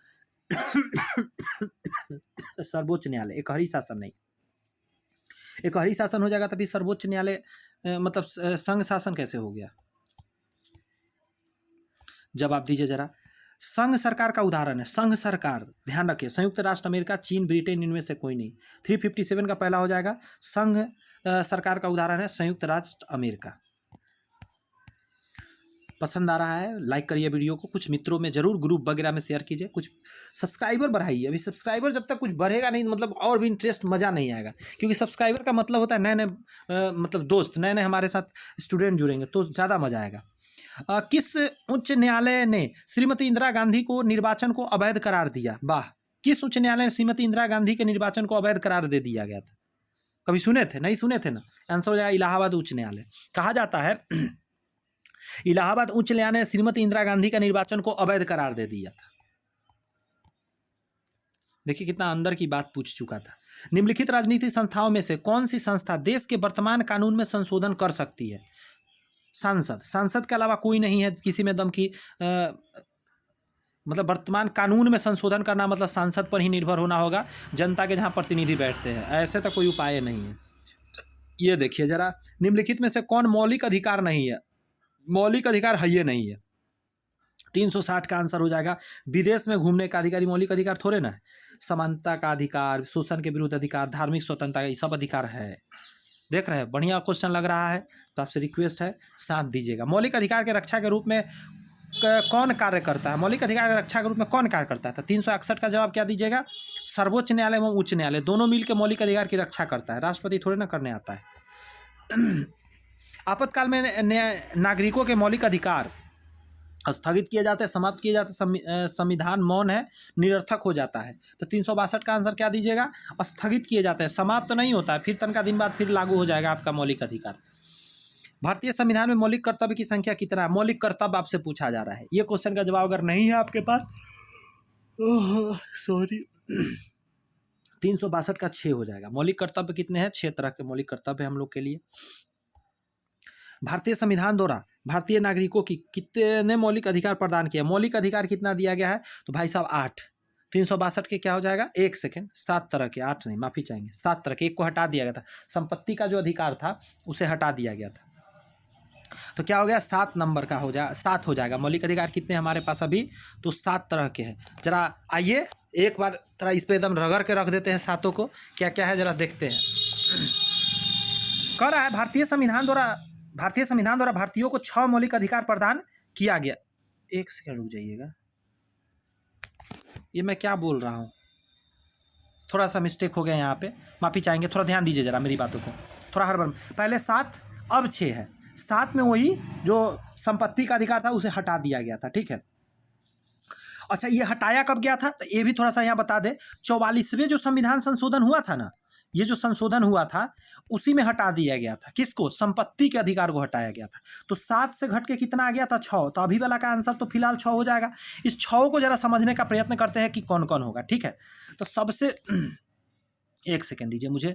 सर्वोच्च न्यायालय, इकहरी शासन नहीं। इकहरी शासन हो जाएगा तभी सर्वोच्च न्यायालय, मतलब संघ शासन कैसे हो गया? जवाब दीजिए जरा। संघ सरकार का उदाहरण है, संघ सरकार, ध्यान रखिए, संयुक्त राष्ट्र अमेरिका, चीन, ब्रिटेन, इनमें से कोई नहीं। 357 का पहला हो जाएगा। संघ सरकार का उदाहरण है संयुक्त राष्ट्र अमेरिका। पसंद आ रहा है लाइक करिए वीडियो को, कुछ मित्रों में जरूर ग्रुप वगैरह में शेयर कीजिए, कुछ सब्सक्राइबर बढ़ाइए। अभी सब्सक्राइबर जब तक कुछ बढ़ेगा नहीं, मतलब और भी इंटरेस्ट, मज़ा नहीं आएगा, क्योंकि सब्सक्राइबर का मतलब होता है नए नए मतलब दोस्त, नए नए हमारे साथ स्टूडेंट जुड़ेंगे तो ज़्यादा मज़ा आएगा। किस उच्च न्यायालय ने श्रीमती इंदिरा गांधी को निर्वाचन को अवैध करार दिया? वाह, किस उच्च न्यायालय ने श्रीमती इंदिरा गांधी के निर्वाचन को अवैध करार दे दिया गया था? कभी सुने थे? नहीं सुने थे ना? आंसर हो जाएगा इलाहाबाद उच्च न्यायालय। कहा जाता है इलाहाबाद उच्च न्यायालय ने श्रीमती इंदिरा गांधी का निर्वाचन को अवैध करार दे दिया था। देखिए कितना अंदर की बात पूछ चुका था। निम्नलिखित राजनीतिक संस्थाओं में से कौन सी संस्था देश के वर्तमान कानून में संशोधन कर सकती है? सांसद। सांसद के अलावा कोई नहीं है किसी में दम की मतलब वर्तमान कानून में संशोधन करना मतलब सांसद पर ही निर्भर होना होगा, जनता के जहाँ प्रतिनिधि बैठते हैं, ऐसे तो कोई उपाय नहीं है। ये देखिए जरा, निम्नलिखित में से कौन मौलिक अधिकार नहीं है? मौलिक अधिकार है ये नहीं है। 360 का आंसर हो जाएगा। विदेश में घूमने का अधिकार मौलिक अधिकार थोड़े ना है। समानता का अधिकार, शोषण के विरुद्ध अधिकार, धार्मिक स्वतंत्रता, ये सब अधिकार है। देख रहे हैं, बढ़िया क्वेश्चन लग रहा है, तो आपसे रिक्वेस्ट है साथ दीजिएगा। मौलिक अधिकार के रक्षा के रूप में कौन कार्य करता है? मौलिक अधिकार की रक्षा के रूप में कौन कार्य करता है? तो 361 का जवाब क्या दीजिएगा? सर्वोच्च न्यायालय एवं उच्च न्यायालय दोनों मिलकर मौलिक अधिकार की रक्षा करता है, राष्ट्रपति थोड़े ना करने आता है। आपातकाल में नागरिकों के मौलिक अधिकार स्थगित किए जाते हैं, समाप्त किए जाते हैं, संविधान मौन है, निरर्थक हो जाता है। तो 362 का आंसर क्या दीजिएगा? स्थगित किए जाते हैं, समाप्त तो नहीं होता है, फिर तनका दिन बाद फिर लागू हो जाएगा आपका मौलिक अधिकार। भारतीय संविधान में मौलिक कर्तव्य की संख्या कितना है? मौलिक कर्तव्य आपसे पूछा जा रहा है। ये क्वेश्चन का जवाब अगर नहीं है आपके पास, सॉरी, 362 का 6 हो जाएगा। मौलिक कर्तव्य कितने हैं? 6 तरह के मौलिक कर्तव्य हम लोग के लिए। भारतीय संविधान द्वारा भारतीय नागरिकों की कितने मौलिक अधिकार प्रदान किया? मौलिक अधिकार कितना दिया गया है? तो भाई साहब 8। 362 के क्या हो जाएगा? 1 सेकेंड, 7 तरह के, 8 नहीं, माफ़ी चाहेंगे, 7 तरह के, एक को हटा दिया गया था। संपत्ति का जो अधिकार था उसे हटा दिया गया था, तो क्या हो गया? 7 नंबर का हो जाए, 7 हो जाएगा। मौलिक अधिकार कितने हमारे पास अभी? तो 7 तरह के हैं। जरा आइए एक बार जरा इस पर एकदम रगड़ के रख देते हैं सातों को, क्या क्या है जरा देखते हैं। कह रहा है भारतीय संविधान द्वारा भारतीयों को 6 मौलिक अधिकार प्रदान किया गया। 1 सेकंड रुक जाइएगा, ये मैं क्या बोल रहा हूँ, थोड़ा सा मिस्टेक हो गया यहाँ पे, माफ़ी चाहेंगे, थोड़ा ध्यान दीजिए जरा मेरी बातों को, थोड़ा हर बार। पहले 7 अब 6 है। 7 में वही जो संपत्ति का अधिकार था उसे हटा दिया गया था, ठीक है। अच्छा, ये हटाया कब गया था? तो ये भी थोड़ा सा यहाँ बता दें। 44वें जो संविधान संशोधन हुआ था ना, ये जो संशोधन हुआ था उसी में हटा दिया गया था। किसको? संपत्ति के अधिकार को हटाया गया था। तो 7 से घट के कितना आ गया था? 6। तो अभी वाला का आंसर तो फिलहाल 6 हो जाएगा। इस 6 को जरा समझने का प्रयत्न करते हैं कि कौन कौन होगा, ठीक है। तो सबसे 1 सेकेंड दीजिए, मुझे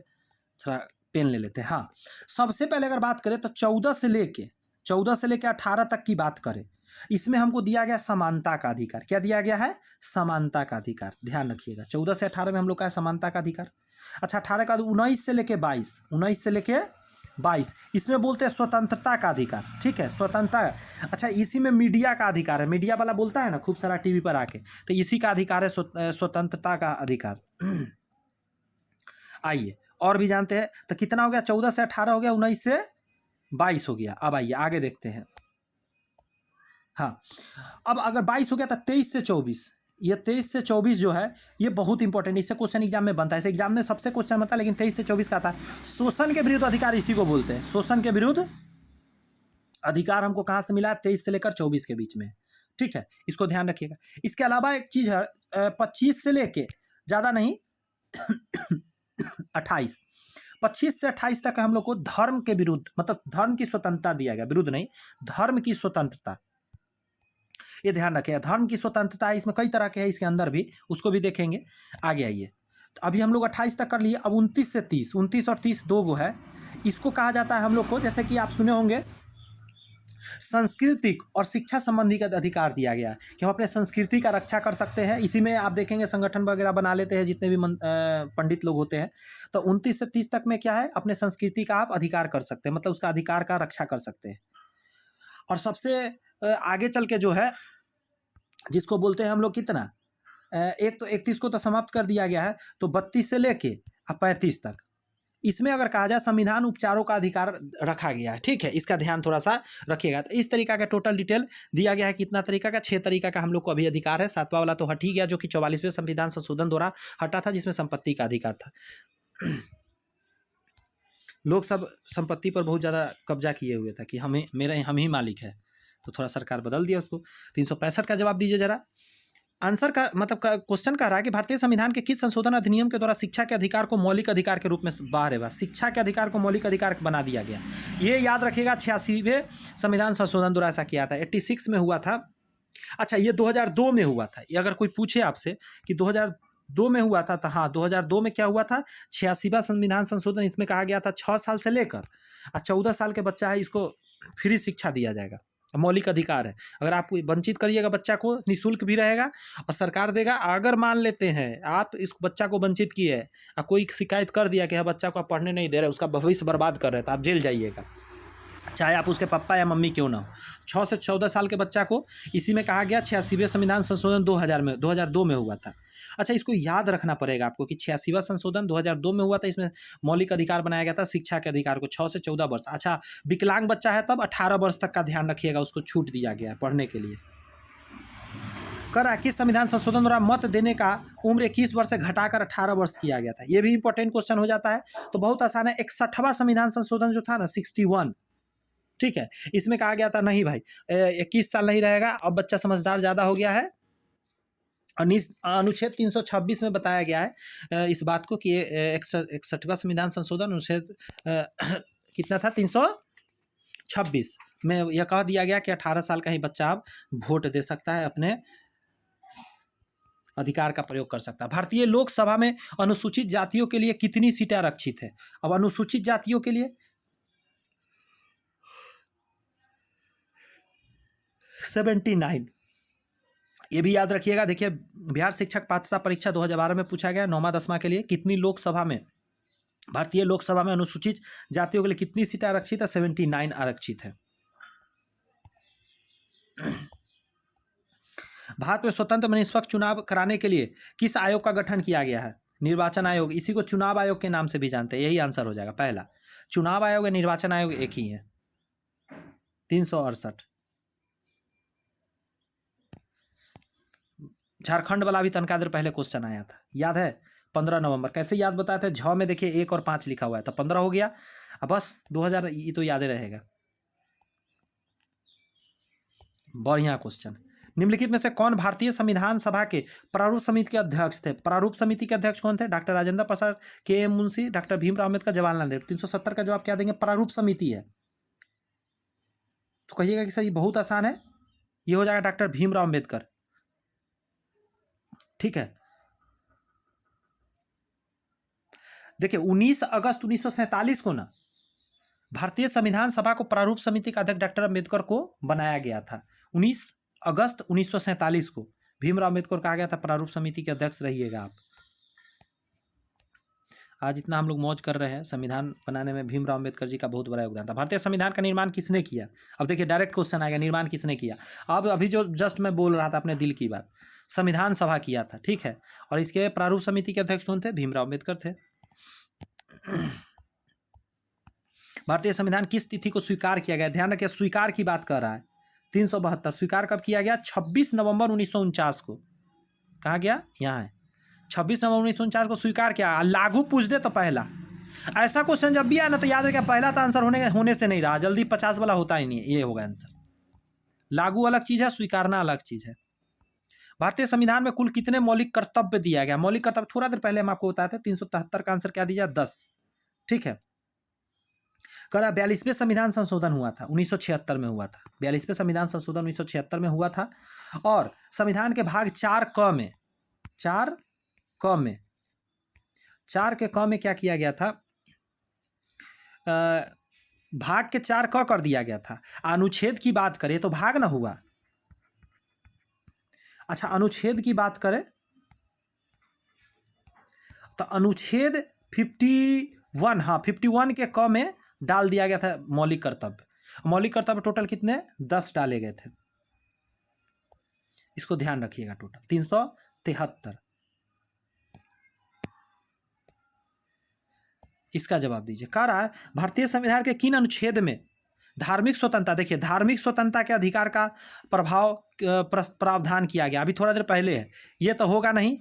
थोड़ा पेन ले लेते हैं। हाँ, सबसे पहले अगर बात करें तो 14 से लेके 18 तक की बात करें, इसमें हमको दिया गया समानता का अधिकार। क्या दिया गया है? समानता का अधिकार। ध्यान रखिएगा, 14 से 18 में हम लोग का है समानता का अधिकार। अच्छा, 18 का 19 से लेके 22, इसमें बोलते हैं स्वतंत्रता का अधिकार, ठीक है, स्वतंत्रता। अच्छा, इसी में मीडिया का अधिकार है, मीडिया वाला बोलता है ना खूब सारा टीवी पर आके, तो इसी का अधिकार है स्वतंत्रता का अधिकार। आइए और भी जानते हैं, तो कितना हो गया? 14 से 18 हो गया, 19 से 22 हो गया। अब आइए आगे देखते हैं। हाँ, अब अगर 22 हो गया तो 23 से 24, ये 23 से 24 जो है ये बहुत इंपॉर्टेंट, इससे क्वेश्चन एग्जाम में बनता है। इस एग्जाम में सबसे क्वेश्चन बनता है, लेकिन 23 से 24 का था। शोषण के विरुद्ध अधिकार इसी को बोलते हैं। शोषण के विरुद्ध अधिकार हमको कहाँ से मिला है? 23 से लेकर 24 के बीच में, ठीक है, इसको ध्यान रखिएगा। इसके अलावा एक चीज़ है, 25 से लेके ज़्यादा नहीं 28, 25 से 28 तक हम लोग को धर्म के विरुद्ध, मतलब धर्म की स्वतंत्रता दिया गया, विरुद्ध नहीं, धर्म की स्वतंत्रता, ये ध्यान रखिएगा। धर्म की स्वतंत्रता है, इसमें कई तरह के हैं, इसके अंदर भी, उसको भी देखेंगे। आगे आइए, तो अभी हम लोग 28 तक कर लिए। अब 29 से 30, 29 और 30 दो गो है। इसको कहा जाता है हम लोग को, जैसे कि आप सुने होंगे, सांस्कृतिक और शिक्षा संबंधी का अधिकार दिया गया कि हम अपने संस्कृति का रक्षा कर सकते हैं। इसी में आप देखेंगे संगठन वगैरह बना लेते हैं जितने भी पंडित लोग होते हैं। तो 29 से 30 तक में क्या है? अपने संस्कृति का आप अधिकार कर सकते हैं, मतलब उसका अधिकार का रक्षा कर सकते हैं। और सबसे आगे चल के जो है, जिसको बोलते हैं हम लोग कितना, एक तो 31 को तो समाप्त कर दिया गया है, तो 32 से लेके 35 तक, इसमें अगर कहा जाए संविधान उपचारों का अधिकार रखा गया है, ठीक है, इसका ध्यान थोड़ा सा रखिएगा। तो इस तरीका का टोटल डिटेल दिया गया है। कितना तरीका का? 6 तरीका का हम लोग को अभी अधिकार है। 7वां वाला तो हट ही गया, जो कि 44वें संविधान संशोधन द्वारा हटा था, जिसमें संपत्ति का अधिकार था। लोग सब संपत्ति पर बहुत ज़्यादा कब्जा किए हुए था कि हम ही मालिक है, तो थोड़ा सरकार बदल दिया उसको। 365 का जवाब दीजिए जरा। आंसर का मतलब क्वेश्चन कह रहा है कि भारतीय संविधान के किस संशोधन अधिनियम के द्वारा शिक्षा के अधिकार को मौलिक अधिकार के रूप में शिक्षा के अधिकार को मौलिक अधिकार बना दिया गया। ये याद रखिएगा, 86वें संविधान संशोधन द्वारा ऐसा किया था, 86 में हुआ था। अच्छा, ये 2002 में हुआ था। ये अगर कोई पूछे आपसे कि 2002 में हुआ था, तो हाँ 2002 में क्या हुआ था, 86वां संविधान संशोधन। इसमें कहा गया था 6 साल से लेकर 14 साल के बच्चा है, इसको फ्री शिक्षा दिया जाएगा, मौलिक अधिकार है। अगर आप वंचित करिएगा बच्चा को, निःशुल्क भी रहेगा और सरकार देगा। अगर मान लेते हैं आप इस बच्चा को वंचित किए और कोई शिकायत कर दिया कि बच्चा को आप पढ़ने नहीं दे रहे, उसका भविष्य बर्बाद कर रहे, तो आप जेल जाइएगा, चाहे आप उसके पापा या मम्मी क्यों ना हो। 6 से 14 साल के बच्चा को इसी में कहा गया। 86वें संविधान संशोधन 2002 में हुआ था। अच्छा, इसको याद रखना पड़ेगा आपको कि 86वां संशोधन 2002 में हुआ था। इसमें मौलिक अधिकार बनाया गया था शिक्षा के अधिकार को, 6 से 14 वर्ष। अच्छा, विकलांग बच्चा है तब 18 वर्ष तक का ध्यान रखिएगा, उसको छूट दिया गया है पढ़ने के लिए। कर किस संविधान संशोधन द्वारा मत देने का उम्र 21 वर्ष से घटाकर 18 वर्ष किया गया था। ये भी इंपॉर्टेंट क्वेश्चन हो जाता है, तो बहुत आसान है। 61वां संविधान संशोधन जो था ना, 61, ठीक है, इसमें कहा गया था नहीं भाई 21 साल नहीं रहेगा, अब बच्चा समझदार ज़्यादा हो गया है। अनुच्छेद 326 में बताया गया है इस बात को कि 61वां संविधान संशोधन अनुच्छेद कितना था, 326 में यह कह दिया गया कि 18 साल का ही बच्चा अब वोट दे सकता है, अपने अधिकार का प्रयोग कर सकता है। भारतीय लोकसभा में अनुसूचित जातियों के लिए कितनी सीटें आरक्षित है। अब अनुसूचित जातियों के लिए 79। ये भी याद रखिएगा। देखिए, बिहार शिक्षक पात्रता परीक्षा 2012 में पूछा गया 9वां 10वां के लिए, कितनी लोकसभा में, भारतीय लोकसभा में अनुसूचित जातियों के लिए कितनी सीटें आरक्षित है, 79 आरक्षित है। भारत में स्वतंत्र निष्पक्ष चुनाव कराने के लिए किस आयोग का गठन किया गया है। निर्वाचन आयोग, इसी को चुनाव आयोग के नाम से भी जानते हैं। यही आंसर हो जाएगा पहला। चुनाव आयोग या निर्वाचन आयोग एक ही है। 368। झारखंड वाला भी तनका देर पहले क्वेश्चन आया था, याद है, 15 नवंबर। कैसे याद बताए थे, झ में देखिए 1 और 5 लिखा हुआ है, तो 15 हो गया। अब बस 2000, ये तो याद रहेगा। बढ़िया क्वेश्चन। निम्नलिखित में से कौन भारतीय संविधान सभा के प्रारूप समिति के अध्यक्ष थे। प्रारूप समिति के अध्यक्ष कौन थे, doctor Rajendra Prasad, KM. Munshi, doctor Bhimrao Ambedkar, Jawaharlal Nehru. 370 का जवाब क्या देंगे, प्रारूप समिति है। तो कहिएगा कि सर ये बहुत आसान है, ये हो जाएगा डॉक्टर भीमराव अम्बेडकर, ठीक है। देखिए 19 अगस्त 1947 को ना भारतीय संविधान सभा को प्रारूप समिति का अध्यक्ष डॉक्टर अम्बेडकर को बनाया गया था। 19 अगस्त 1947 को भीमराव अम्बेडकर कहा गया था प्रारूप समिति के अध्यक्ष रहिएगा आप। आज इतना हम लोग मौज कर रहे हैं, संविधान बनाने में भीमराव अम्बेडकर जी का बहुत बड़ा योगदान था। भारतीय संविधान का निर्माण किसने किया। अब देखिए डायरेक्ट क्वेश्चन आएगा, निर्माण किसने किया। अब अभी जो जस्ट मैं बोल रहा था अपने दिल की बात, संविधान सभा किया था, ठीक है। और इसके प्रारूप समिति के अध्यक्ष कौन थे, भीमराव अम्बेडकर थे। भारतीय संविधान किस तिथि को स्वीकार किया गया। ध्यान रखिए, स्वीकार की बात कर रहा है। 372 स्वीकार कब किया गया, 26 नवंबर 1949 को। कहाँ गया, यहाँ है, 26 नवंबर 1949 को स्वीकार किया। लागू पूछ दे तो पहला, ऐसा क्वेश्चन जब भी आया ना तो याद रखिए पहला तो आंसर होने से नहीं रहा, जल्दी 50 वाला होता ही नहीं है, ये होगा आंसर। लागू अलग चीज़ है, स्वीकारना अलग चीज़ है। भारतीय संविधान में कुल कितने मौलिक कर्तव्य दिया गया। मौलिक कर्तव्य थोड़ा देर पहले हम आपको बताए थे, 373 का आंसर क्या दिया, 10, ठीक है। करा 42वें संविधान संशोधन हुआ था, 1976 में हुआ था। 42वें संविधान संशोधन 1976 में हुआ था। और संविधान के भाग 4 क में, 4 के क में क्या किया गया था, भाग के 4 क कर दिया गया था। अनुच्छेद की बात करें तो भाग ना हुआ। अच्छा, अनुच्छेद की बात करें तो अनुच्छेद 51, हाँ 51 के क में डाल दिया गया था मौलिक कर्तव्य। मौलिक कर्तव्य टोटल कितने, 10 डाले गए थे। इसको ध्यान रखिएगा, टोटल 373। इसका जवाब दीजिए। कह रहा है भारतीय संविधान के किन अनुच्छेद में धार्मिक स्वतंत्रता, देखिए धार्मिक स्वतंत्रता के अधिकार का प्रावधान किया गया। अभी थोड़ा देर पहले है, ये तो होगा नहीं,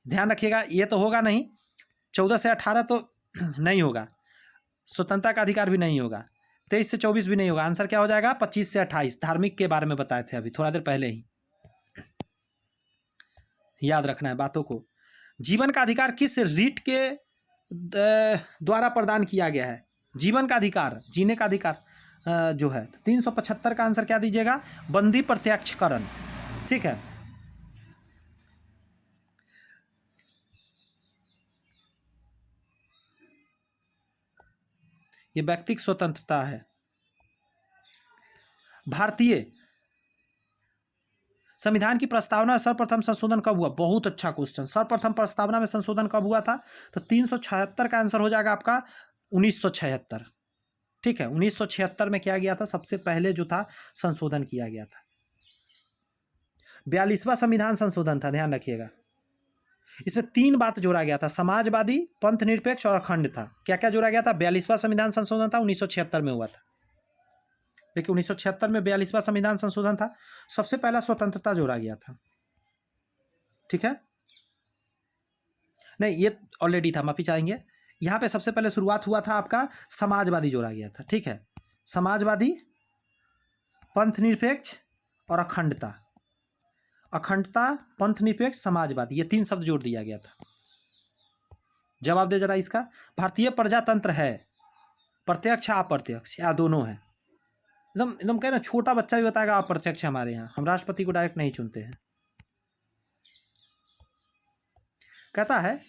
ध्यान रखिएगा, ये तो होगा नहीं। 14 से 18 तो नहीं होगा, स्वतंत्रता का अधिकार भी नहीं होगा। 23 से 24 भी नहीं होगा। आंसर क्या हो जाएगा, 25 से 28। धार्मिक के बारे में बताए थे अभी थोड़ा देर पहले ही। याद रखना है बातों को। जीवन का अधिकार किस रीट के द्वारा प्रदान किया गया है? जीवन का अधिकार, जीने का अधिकार जो है 375 का आंसर क्या दीजिएगा? बंदी प्रत्यक्षकरण। ठीक है, ये व्यक्तिगत स्वतंत्रता है। भारतीय संविधान की प्रस्तावना सर्वप्रथम संशोधन कब हुआ? बहुत अच्छा क्वेश्चन। सर्वप्रथम प्रस्तावना में संशोधन कब हुआ था? तो 376 का आंसर हो जाएगा आपका 1976। ठीक है, 1976 में किया गया था, सबसे पहले जो था संशोधन किया गया था। 42वां संविधान संशोधन था, ध्यान रखिएगा। इसमें 3 बात जोड़ा गया था, समाजवादी, पंथ निरपेक्ष और अखंड था। क्या क्या जोड़ा गया था? 42वां संविधान संशोधन था, 1976 में हुआ था। देखिए 1976 में 42वां संविधान संशोधन था, सबसे पहला स्वतंत्रता जोड़ा गया था। ठीक है, नहीं ये ऑलरेडी था, माफी चाहेंगे। यहाँ पे सबसे पहले शुरुआत हुआ था आपका समाजवादी जोड़ा गया था। ठीक है, समाजवादी, पंथ निरपेक्ष और अखंडता। अखंडता, पंथ निरपेक्ष, समाजवादी, ये 3 शब्द जोड़ दिया गया था। जवाब दे जरा इसका। भारतीय प्रजातंत्र है प्रत्यक्ष अप्रत्यक्ष या दोनों है? एकदम एकदम कह रहे हैं, छोटा बच्चा भी बताएगा अप्रत्यक्ष। हमारे यहाँ हम राष्ट्रपति को डायरेक्ट नहीं चुनते हैं। कहता है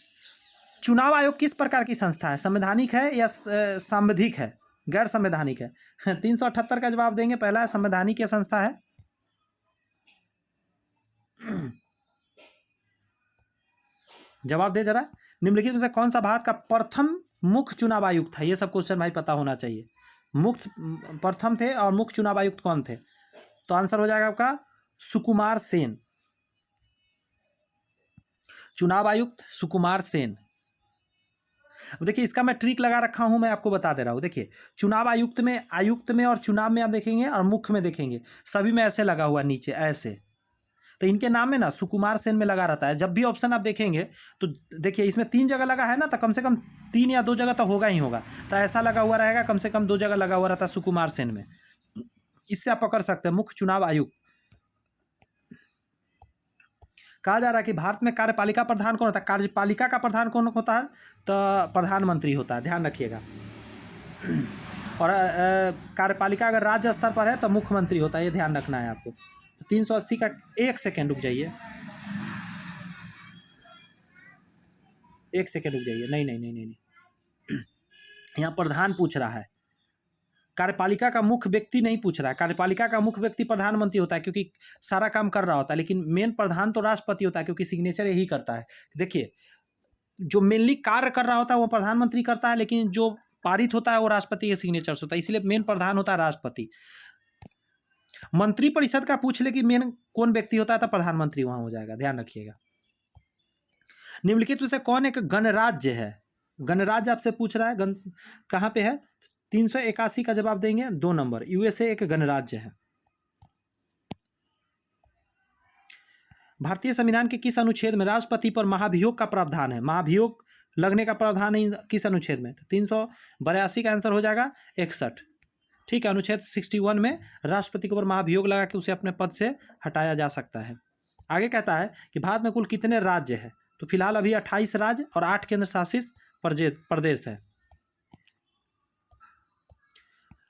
चुनाव आयोग किस प्रकार की संस्था है? संवैधानिक है या सांविधिक है, गैर संवैधानिक है? 378 का जवाब देंगे। पहला है संवैधानिक या संस्था है। जवाब दे जरा। निम्नलिखित में से कौन सा भारत का प्रथम मुख्य चुनाव आयुक्त था? ये सब क्वेश्चन भाई पता होना चाहिए। मुख्य प्रथम थे और मुख्य चुनाव आयुक्त कौन थे? तो आंसर हो जाएगा आपका सुकुमार सेन। चुनाव आयुक्त सुकुमार सेन। अब देखिए इसका मैं ट्रिक लगा रखा हूं, मैं आपको बता दे रहा हूं। देखिए चुनाव आयुक्त में और चुनाव में आप देखेंगे और मुख्य में देखेंगे, सभी में ऐसे लगा हुआ नीचे ऐसे। तो इनके नाम में ना सुकुमार सेन में लगा रहता है। जब भी ऑप्शन आप देखेंगे तो देखिए इसमें 3 जगह लगा है ना, तो कम से कम 3 या 2 जगह तो होगा ही होगा। तो ऐसा लगा हुआ रहेगा, कम से कम 2 जगह लगा हुआ रहता है सुकुमार सेन में। इससे आप पकड़ सकते हैं मुख्य चुनाव आयुक्त। कहा जा रहा है कि भारत में कार्यपालिका प्रधान कौन होता है? कार्यपालिका का प्रधान कौन होता है? तो प्रधानमंत्री होता है, ध्यान रखिएगा। और कार्यपालिका अगर राज्य स्तर पर है तो मुख्यमंत्री होता है, ये ध्यान रखना है आपको। तो 380 का 1 सेकेंड रुक जाइए, 1 सेकेंड रुक जाइए। नहीं, यहाँ प्रधान पूछ रहा है, कार्यपालिका का मुख्य व्यक्ति नहीं पूछ रहा है। कार्यपालिका का मुख्य व्यक्ति प्रधानमंत्री होता है क्योंकि सारा काम कर रहा होता है, लेकिन मेन प्रधान तो राष्ट्रपति होता है क्योंकि सिग्नेचर यही करता है। देखिए जो मेनली कार्य कर रहा होता है वो प्रधानमंत्री करता है, लेकिन जो पारित होता है वो राष्ट्रपति के सिग्नेचर से होता है, इसलिए मेन प्रधान होता है राष्ट्रपति। मंत्रिपरिषद का पूछ ले कि मेन कौन व्यक्ति होता है तो प्रधानमंत्री वहां हो जाएगा, ध्यान रखिएगा। निम्नलिखित में से कौन एक गणराज्य है? गणराज्य आपसे पूछ रहा है, कहाँ पे है? 381 का जवाब देंगे, 2 नंबर। यूएसए एक गणराज्य है। भारतीय संविधान के किस अनुच्छेद में राष्ट्रपति पर महाभियोग का प्रावधान है? महाभियोग लगने का प्रावधान है किस अनुच्छेद में? 382 का आंसर हो जाएगा 61। ठीक है, अनुच्छेद 61 में राष्ट्रपति के ऊपर महाभियोग लगा के उसे अपने पद से हटाया जा सकता है। आगे कहता है कि भारत में कुल कितने राज्य हैं? तो फिलहाल अभी 28 राज्य और 8 केंद्र शासित प्रदेश है।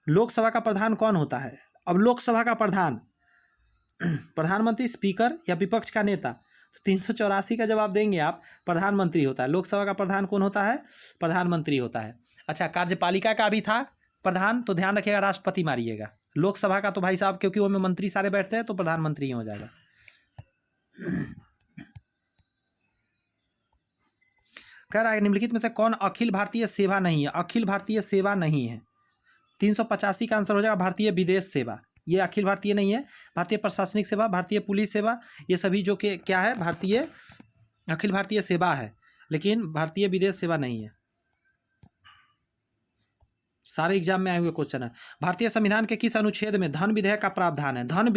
लोकसभा का प्रधान कौन होता है? अब लोकसभा का प्रधान प्रधानमंत्री, स्पीकर या विपक्ष का नेता? 384 का जवाब देंगे आप, प्रधानमंत्री होता है। लोकसभा का प्रधान कौन होता है? प्रधानमंत्री होता है। अच्छा, कार्यपालिका का भी था प्रधान, तो ध्यान रखिएगा राष्ट्रपति मारिएगा। लोकसभा का तो भाई साहब क्योंकि वो में मंत्री सारे बैठते हैं तो प्रधानमंत्री ही हो जाएगा। कह रहा है निम्नलिखित में से कौन अखिल भारतीय सेवा नहीं है? अखिल भारतीय सेवा नहीं है। 385 का आंसर हो जाएगा भारतीय विदेश सेवा। ये अखिल भारतीय नहीं है। भारतीय प्रशासनिक सेवा, भारतीय पुलिस सेवा, ये सभी जो कि क्या है, भारतीय अखिल भारतीय सेवा है, लेकिन भारतीय विदेश सेवा नहीं है। सारे एग्जाम में आए हुए क्वेश्चन है। भारतीय संविधान के किस अनुच्छेद में धन विधेयक का प्रावधान है? धन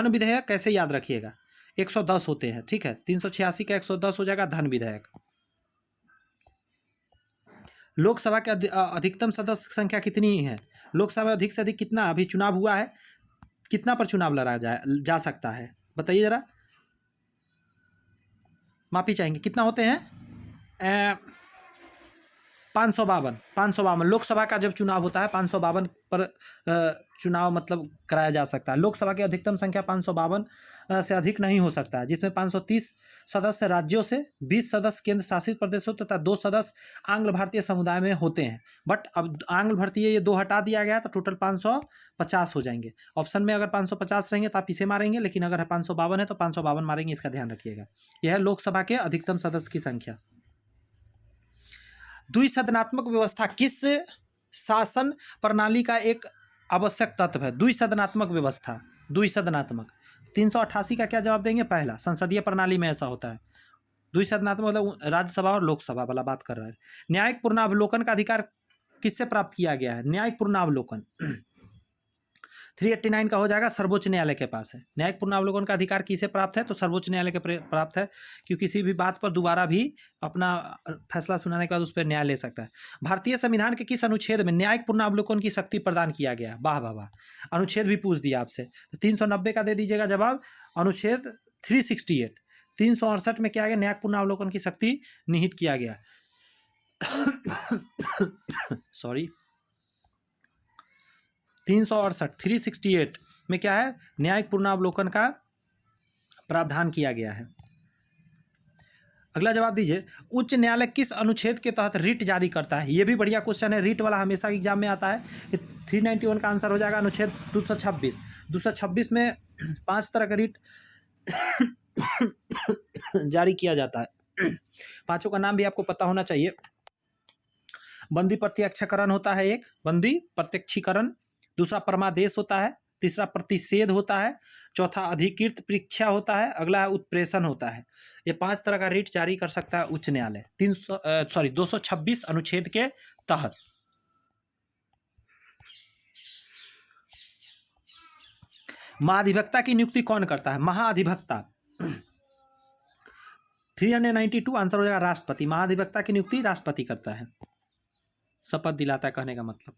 विधेयक कैसे याद रखिएगा? 110 होते हैं। ठीक है, 386 का 110 हो जाएगा धन विधेयक। लोकसभा के अधिकतम सदस्य संख्या कितनी है? लोकसभा में अधिक से अधिक कितना अभी चुनाव हुआ है? कितना पर चुनाव लड़ा जा सकता है बताइए जरा। माफ़ी चाहेंगे, कितना होते हैं 552 लोकसभा का जब चुनाव होता है 552 पर चुनाव मतलब कराया जा सकता है। लोकसभा की अधिकतम संख्या 552 से अधिक नहीं हो सकता है, जिसमें 530 सदस्य राज्यों से, 20 सदस्य केंद्र शासित प्रदेशों तथा 2 सदस्य आंग्ल भारतीय समुदाय में होते हैं। बट अब आंग्ल भारतीय ये 2 हटा दिया गया तो टोटल 550 हो जाएंगे। ऑप्शन में अगर 550 रहेंगे तो आप इसे मारेंगे, लेकिन अगर 552 है तो 552 मारेंगे, इसका ध्यान रखिएगा। यह है लोकसभा के अधिकतम सदस्य की संख्या। द्विसदनात्मक व्यवस्था किस शासन प्रणाली का एक आवश्यक तत्व है? द्विसदनात्मक व्यवस्था, द्विसदनात्मक 388 का क्या जवाब देंगे? पहला, संसदीय प्रणाली में ऐसा होता है। द्विसदनात्मक मतलब राज्यसभा और लोकसभा वाला बात कर रहा है। न्यायिक पूर्णावलोकन का अधिकार किससे प्राप्त किया गया है? न्यायिक पूर्णावलोकन 389 का हो जाएगा, सर्वोच्च न्यायालय के पास है। न्यायिक पूर्णावलोकन का अधिकार किसे प्राप्त है? तो सर्वोच्च न्यायालय के प्राप्त है, क्योंकि किसी भी बात पर दोबारा भी अपना फैसला सुनाने के बाद उस पर न्याय ले सकता है। भारतीय संविधान के किस अनुच्छेद में न्यायिक पूर्णावलोकन की शक्ति प्रदान किया गया है? वाह वाह वाह, अनुच्छेद भी पूछ दिया आपसे, तो 390 का दे दीजिएगा जवाब। अनुच्छेद 368, 368 में क्या गया? न्यायिक पूर्णावलोकन की शक्ति निहित किया गया। सॉरी, 368 368 में क्या है? न्यायिक पूर्णावलोकन का प्रावधान किया गया है। अगला जवाब दीजिए, उच्च न्यायालय किस अनुच्छेद के तहत रिट जारी करता है? ये भी बढ़िया क्वेश्चन है, रिट वाला हमेशा एग्जाम में आता है। 391 का आंसर हो जाएगा अनुच्छेद 226। 226 में 5 तरह का रिट जारी किया जाता है। पांचों का नाम भी आपको पता होना चाहिए। बंदी प्रत्यक्षीकरण होता है, एक बंदी प्रत्यक्षीकरण, दूसरा परमादेश होता है, तीसरा प्रतिषेध होता है, चौथा अधिकृत परीक्षा होता है, अगला है उत्प्रेषण होता है। ये 5 तरह का रिट जारी कर सकता है उच्च न्यायालय 226 अनुच्छेद के तहत। महाधिवक्ता की नियुक्ति कौन करता है? महाधिवक्ता 392 आंसर हो जाएगा राष्ट्रपति। महाधिवक्ता की नियुक्ति राष्ट्रपति करता है, शपथ दिलाता है कहने का मतलब।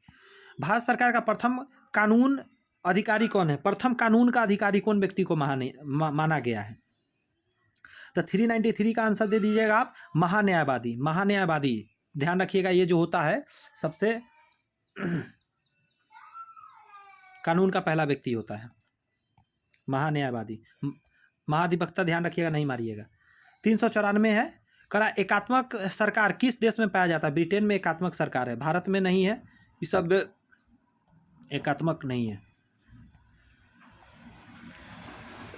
भारत सरकार का प्रथम कानून अधिकारी कौन है? प्रथम कानून का अधिकारी कौन व्यक्ति को माना गया है? तो 393 का आंसर दे दीजिएगा आप, महान्यायवादी। महान्यायवादी ध्यान रखिएगा, ये जो होता है सबसे कानून का पहला व्यक्ति होता है महान्यायवादी। महाधिवक्ता ध्यान रखिएगा, नहीं मारिएगा। 394 है, करा एकात्मक सरकार किस देश में पाया जाता है? ब्रिटेन में एकात्मक सरकार है, भारत में नहीं है, ये सब एकात्मक नहीं है।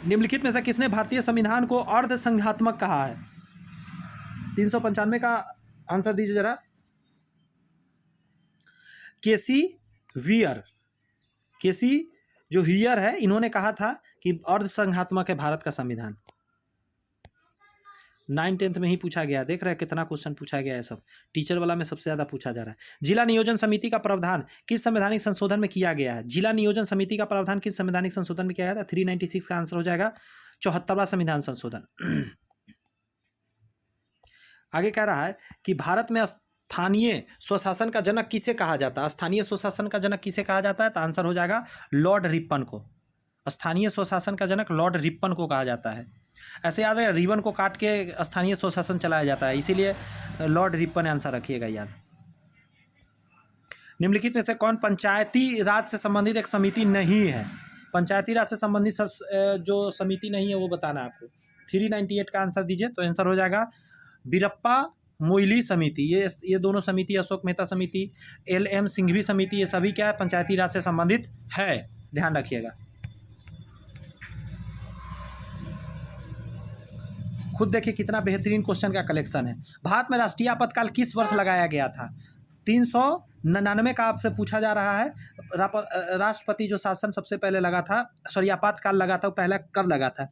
निम्नलिखित में से किसने भारतीय संविधान को अर्ध संघात्मक कहा है? 395 का आंसर दीजिए जरा। केसी वियर, केसी जो वियर है, इन्होंने कहा था कि अर्ध संघात्मक है भारत का संविधान। 9th-10th में ही पूछा गया, देख रहे हैं कितना क्वेश्चन पूछा गया है, सब टीचर वाला में सबसे ज़्यादा पूछा जा रहा है। जिला नियोजन समिति का प्रावधान किस संवैधानिक संशोधन में किया गया है? जिला नियोजन समिति का प्रावधान किस संवैधानिक संशोधन में किया गया था? 396 का आंसर हो जाएगा 74वां संविधान संशोधन। आगे कह रहा है कि भारत में स्थानीय स्वशासन का जनक किसे कहा जाता है? स्थानीय स्वशासन का जनक किसे कहा जाता है? तो आंसर हो जाएगा लॉर्ड रिपन को। स्थानीय स्वशासन का जनक लॉर्ड रिपन को कहा जाता है। ऐसे याद है, रिबन को काट के स्थानीय स्वशासन चलाया जाता है, इसीलिए लॉर्ड रिपन आंसर रखिएगा याद। निम्नलिखित में से कौन पंचायती राज से संबंधित एक समिति नहीं है? पंचायती राज से संबंधित जो समिति नहीं है वो बताना है आपको। 398 का आंसर दीजिए, तो आंसर हो जाएगा बीरप्पा मोइली समिति। ये दोनों समिति, अशोक मेहता समिति, LM सिंघवी समिति, ये सभी क्या है? पंचायती राज से संबंधित है, ध्यान रखिएगा। खुद देखिए कितना बेहतरीन क्वेश्चन का कलेक्शन है। भारत में राष्ट्रीय आपातकाल किस वर्ष लगाया गया था? 399 का आपसे पूछा जा रहा है। राष्ट्रपति जो शासन सबसे पहले लगा था, सॉरी आपातकाल लगा था, वो पहले कब लगा था?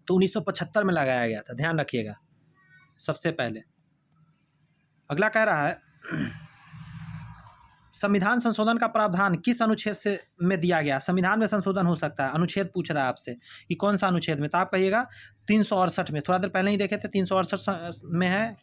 तो 1975 में लगाया गया था, ध्यान रखिएगा सबसे पहले। अगला कह रहा है संविधान संशोधन का प्रावधान किस अनुच्छेद से में दिया गया? संविधान में संशोधन हो सकता है, अनुच्छेद पूछ रहा है आपसे कि कौन सा अनुच्छेद में, तो आप कहिएगा 368 में। थोड़ा देर पहले ही देखे थे, 368 में है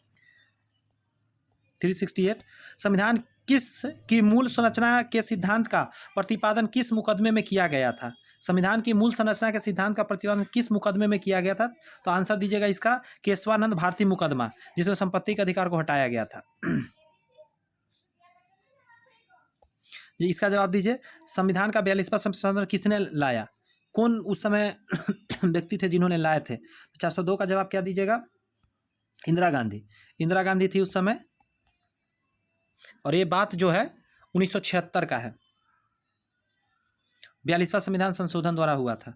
368। संविधान किस की मूल संरचना के सिद्धांत का प्रतिपादन किस मुकदमे में किया गया था? संविधान की मूल संरचना के सिद्धांत का प्रतिपादन किस मुकदमे में किया गया था? तो आंसर दीजिएगा इसका केशवानंद भारती मुकदमा, जिसमें संपत्ति के अधिकार को हटाया गया था। जी इसका जवाब दीजिए। संविधान का 42वां संशोधन किसने लाया? कौन उस समय व्यक्ति थे जिन्होंने लाए थे? 402 का जवाब क्या दीजिएगा? इंदिरा गांधी। इंदिरा गांधी थी उस समय, और ये बात जो है 1976 का है। 42वां संविधान संशोधन द्वारा हुआ था।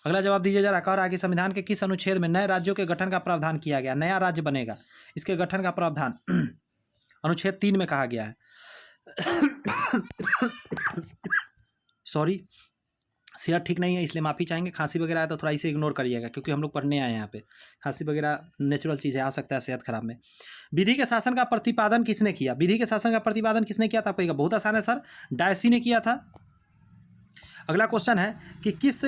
अगला जवाब दीजिए जरा। कह रहा है कि संविधान के किस अनुच्छेद में नए राज्यों के गठन का प्रावधान किया गया? नया राज्य बनेगा, इसके गठन का प्रावधान अनुच्छेद 3 में कहा गया है। सॉरी, सेहत ठीक नहीं है इसलिए माफ़ी चाहेंगे। खांसी वगैरह है तो थोड़ा इसे इग्नोर करिएगा, क्योंकि हम लोग पढ़ने आए हैं यहाँ पे। खांसी वगैरह नेचुरल चीज़ है, आ सकता है सेहत खराब में। विधि के शासन का प्रतिपादन किसने किया? विधि के शासन का प्रतिपादन किसने किया था? आपको बहुत आसान है सर, डायसी ने किया था। अगला क्वेश्चन है कि किस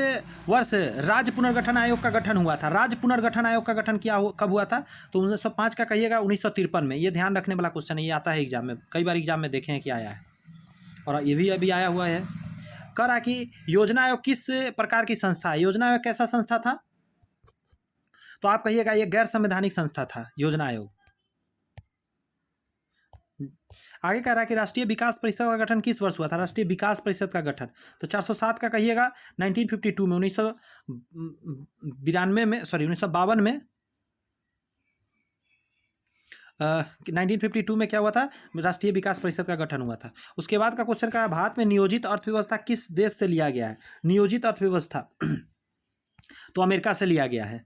वर्ष राज्य पुनर्गठन आयोग का गठन हुआ था? राज्य पुनर्गठन आयोग का गठन कब हुआ था? तो 1905 का कहिएगा, 1953 में। ये ध्यान रखने वाला क्वेश्चन है, ये आता है एग्जाम में, कई बार एग्जाम में देखे हैं कि आया है, और ये भी अभी आया हुआ है। कह रहा कि योजना आयोग किस प्रकार की संस्था है? योजना आयोग कैसा संस्था था? तो आप कहिएगा ये गैर संवैधानिक संस्था था योजना आयोग। आगे कह रहा है कि राष्ट्रीय विकास परिषद का गठन किस वर्ष हुआ था? राष्ट्रीय विकास परिषद का गठन तो 407 का कहिएगा 1952 में, 1952 में, सॉरी 1952 में, 1952 में क्या हुआ था? राष्ट्रीय विकास परिषद का गठन हुआ था। उसके बाद का क्वेश्चन का भारत में नियोजित अर्थव्यवस्था किस देश से लिया गया है? नियोजित अर्थव्यवस्था तो अमेरिका से लिया गया है।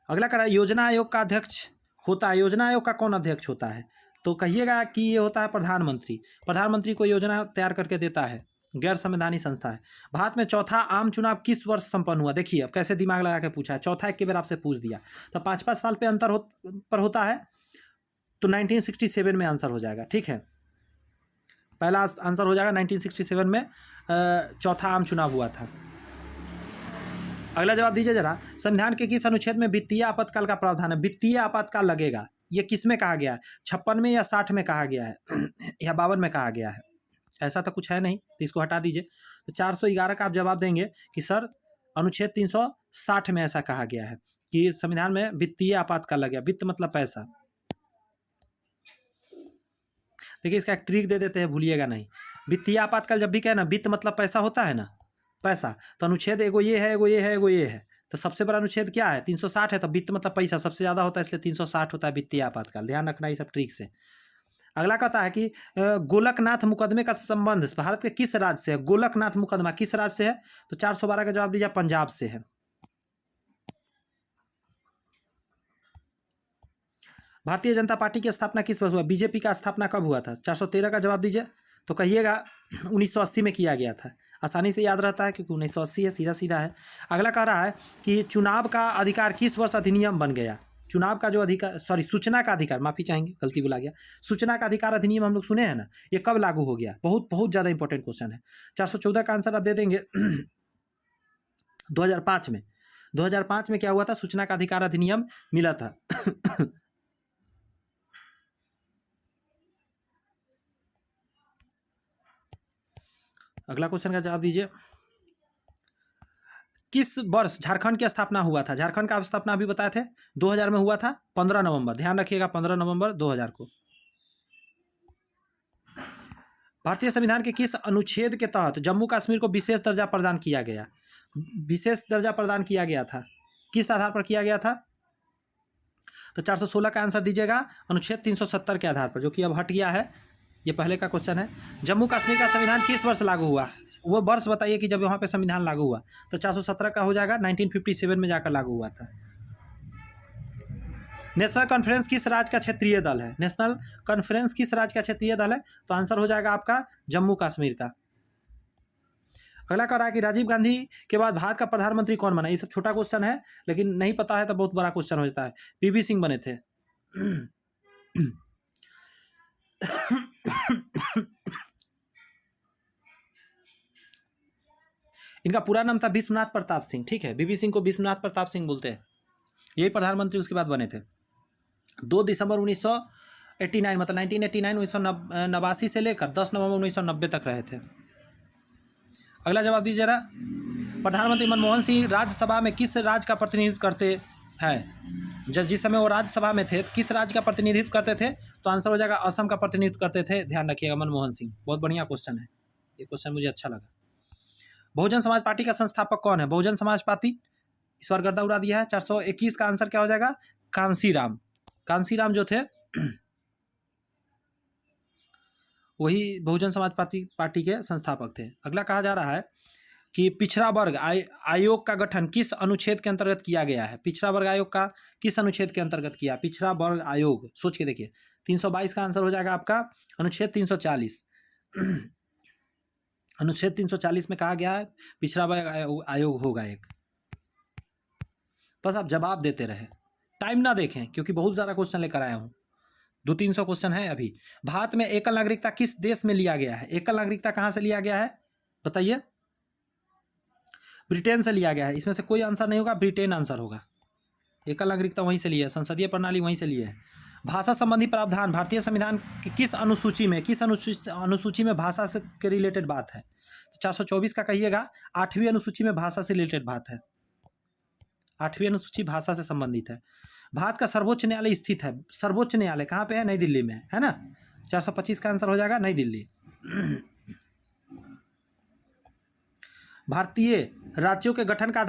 अगला कह रहा है योजना आयोग का अध्यक्ष होता है, योजना आयोग का कौन अध्यक्ष होता है? तो कहिएगा कि ये होता है प्रधानमंत्री। प्रधानमंत्री को योजना तैयार करके देता है, गैर संवैधानिक संस्था है। भारत में चौथा आम चुनाव किस वर्ष संपन्न हुआ? देखिए अब कैसे दिमाग लगा के पूछा है, चौथा एक के बार आपसे पूछ दिया तो 5-5 साल पे अंतर पर होता है, तो 1967 में आंसर हो जाएगा। ठीक है, पहला आंसर हो जाएगा 1967 में चौथा आम चुनाव हुआ था। अगला जवाब दीजिए जरा। संविधान के किस अनुच्छेद में वित्तीय आपातकाल का प्रावधान है? वित्तीय आपातकाल लगेगा, ये किस में कहा गया है? 56 में या 60 में कहा गया है या 52 में कहा गया है? ऐसा तो कुछ है नहीं, तो इसको हटा दीजिए। तो 411 का आप जवाब देंगे कि सर अनुच्छेद 360 में ऐसा कहा गया है कि संविधान में वित्तीय आपातकाल लग गया। वित्त मतलब पैसा। देखिए इसका एक ट्रिक दे देते हैं, भूलिएगा नहीं। वित्तीय आपातकाल जब भी कहे ना, वित्त मतलब पैसा होता है ना, पैसा, तो अनुच्छेद एगो ये है, एगो ये है, एगो ये है, तो सबसे बड़ा अनुच्छेद क्या है? 360 है, तो वित्त मतलब पैसा सबसे ज़्यादा होता है, इसलिए 360 होता है वित्तीय आपातकाल। ध्यान रखना ये सब ट्रिक से। अगला कहता है कि गोलकनाथ मुकदमे का संबंध भारत के किस राज्य से है? गोलकनाथ मुकदमा किस राज्य से है? तो 412 का जवाब दीजिए पंजाब से है। भारतीय जनता पार्टी की स्थापना किस वर्ष हुआ? बीजेपी का स्थापना कब हुआ था? 413 का जवाब दीजिए। तो कहिएगा 1980 में किया गया था। आसानी से याद रहता है क्योंकि 1980 है, सीधा सीधा है। अगला कह रहा है कि चुनाव का अधिकार किस वर्ष अधिनियम बन गया? चुनाव का जो अधिकार, सॉरी सूचना का अधिकार, माफ़ी चाहेंगे गलती बुला गया, सूचना का अधिकार अधिनियम हम लोग सुने हैं ना, ये कब लागू हो गया? बहुत बहुत ज़्यादा इंपॉर्टेंट क्वेश्चन है। 414 का आंसर आप दे देंगे 2005 में। 2005 में क्या हुआ था? सूचना का अधिकार अधिनियम मिला था। अगला क्वेश्चन का जवाब दीजिए। किस वर्ष झारखंड की स्थापना हुआ था? झारखंड का स्थापना अभी बताए थे 2000 में हुआ था, 15 नवंबर। ध्यान रखिएगा 15 नवंबर 2000 को। भारतीय संविधान के किस अनुच्छेद के तहत जम्मू कश्मीर को विशेष दर्जा प्रदान किया गया? विशेष दर्जा प्रदान किया गया था, किस आधार पर किया गया था? तो 416 का आंसर दीजिएगा अनुच्छेद 370 के आधार पर, जो कि अब हट गया है। ये पहले का क्वेश्चन है। जम्मू कश्मीर का संविधान किस वर्ष लागू हुआ? वो वर्ष बताइए कि जब वहाँ पे संविधान लागू हुआ। तो 417 का हो जाएगा, 1957 में जाकर लागू हुआ था। नेशनल कॉन्फ्रेंस किस राज्य का क्षेत्रीय दल है? नेशनल कॉन्फ्रेंस किस राज्य का क्षेत्रीय दल है? तो आंसर हो जाएगा आपका जम्मू कश्मीर का। अगला कह रहा है कि राजीव गांधी के बाद भारत का प्रधानमंत्री कौन बना? ये सब छोटा क्वेश्चन है, लेकिन नहीं पता है तो बहुत बड़ा क्वेश्चन हो जाता है। पीवी सिंह बने थे। इनका पूरा नाम था विश्वनाथ प्रताप सिंह। ठीक है, बीबी सिंह को विश्वनाथ प्रताप सिंह बोलते हैं। यही प्रधानमंत्री उसके बाद बने थे। 2 दिसंबर 1989 मतलब 1989 से लेकर 10 नवंबर 1990 तक रहे थे। अगला जवाब दीजिए जरा। प्रधानमंत्री मनमोहन सिंह राज्यसभा में किस राज्य का प्रतिनिधित्व करते हैं? जब जिस समय वो राज्यसभा में थे किस राज्य का प्रतिनिधित्व करते थे? तो आंसर हो जाएगा असम का प्रतिनिधित्व करते थे। ध्यान रखिएगा, मनमोहन सिंह। बहुत बढ़िया क्वेश्चन है, ये क्वेश्चन मुझे अच्छा लगा। बहुजन समाज पार्टी का संस्थापक कौन है? बहुजन समाज पार्टी, इस बार गर्दा उड़ा दिया है। 421 का आंसर क्या हो जाएगा? कांसीराम। कांसीराम जो थे वही बहुजन समाज पार्टी के संस्थापक थे। अगला कहा जा रहा है कि पिछड़ा वर्ग आयोग का गठन किस अनुच्छेद के अंतर्गत किया गया है? पिछड़ा वर्ग आयोग का किस अनुच्छेद के अंतर्गत किया? पिछड़ा वर्ग आयोग, सोच के देखिए। 322 का आंसर हो जाएगा आपका अनुच्छेद 340। अनुच्छेद 340 में कहा गया है पिछड़ा वर्ग आयोग होगा एक। बस आप जवाब देते रहे, टाइम ना देखें, क्योंकि बहुत ज़्यादा क्वेश्चन लेकर आया हूँ। 200-300 क्वेश्चन है अभी। भारत में एकल नागरिकता किस देश में लिया गया है? एकल नागरिकता कहाँ से लिया गया है बताइए? ब्रिटेन से लिया गया है। इसमें से कोई आंसर नहीं होगा, ब्रिटेन आंसर होगा। एकल नागरिकता वहीं से लिया है, संसदीय प्रणाली वहीं से लिया है। भाषा संबंधी प्रावधान भारतीय संविधान की किस अनुसूची में भाषा से के रिलेटेड बात है? 424 का कहिएगा, 8वीं अनुसूची में भाषा से रिलेटेड बात है। 8वीं अनुसूची भाषा से संबंधित है। भारत का सर्वोच्च न्यायालय स्थित है। सर्वोच्च न्यायालय कहाँ पे है? नई दिल्ली में, है ना। 425 का आंसर हो जाएगा नई दिल्ली। भारतीय राज्यों के गठन का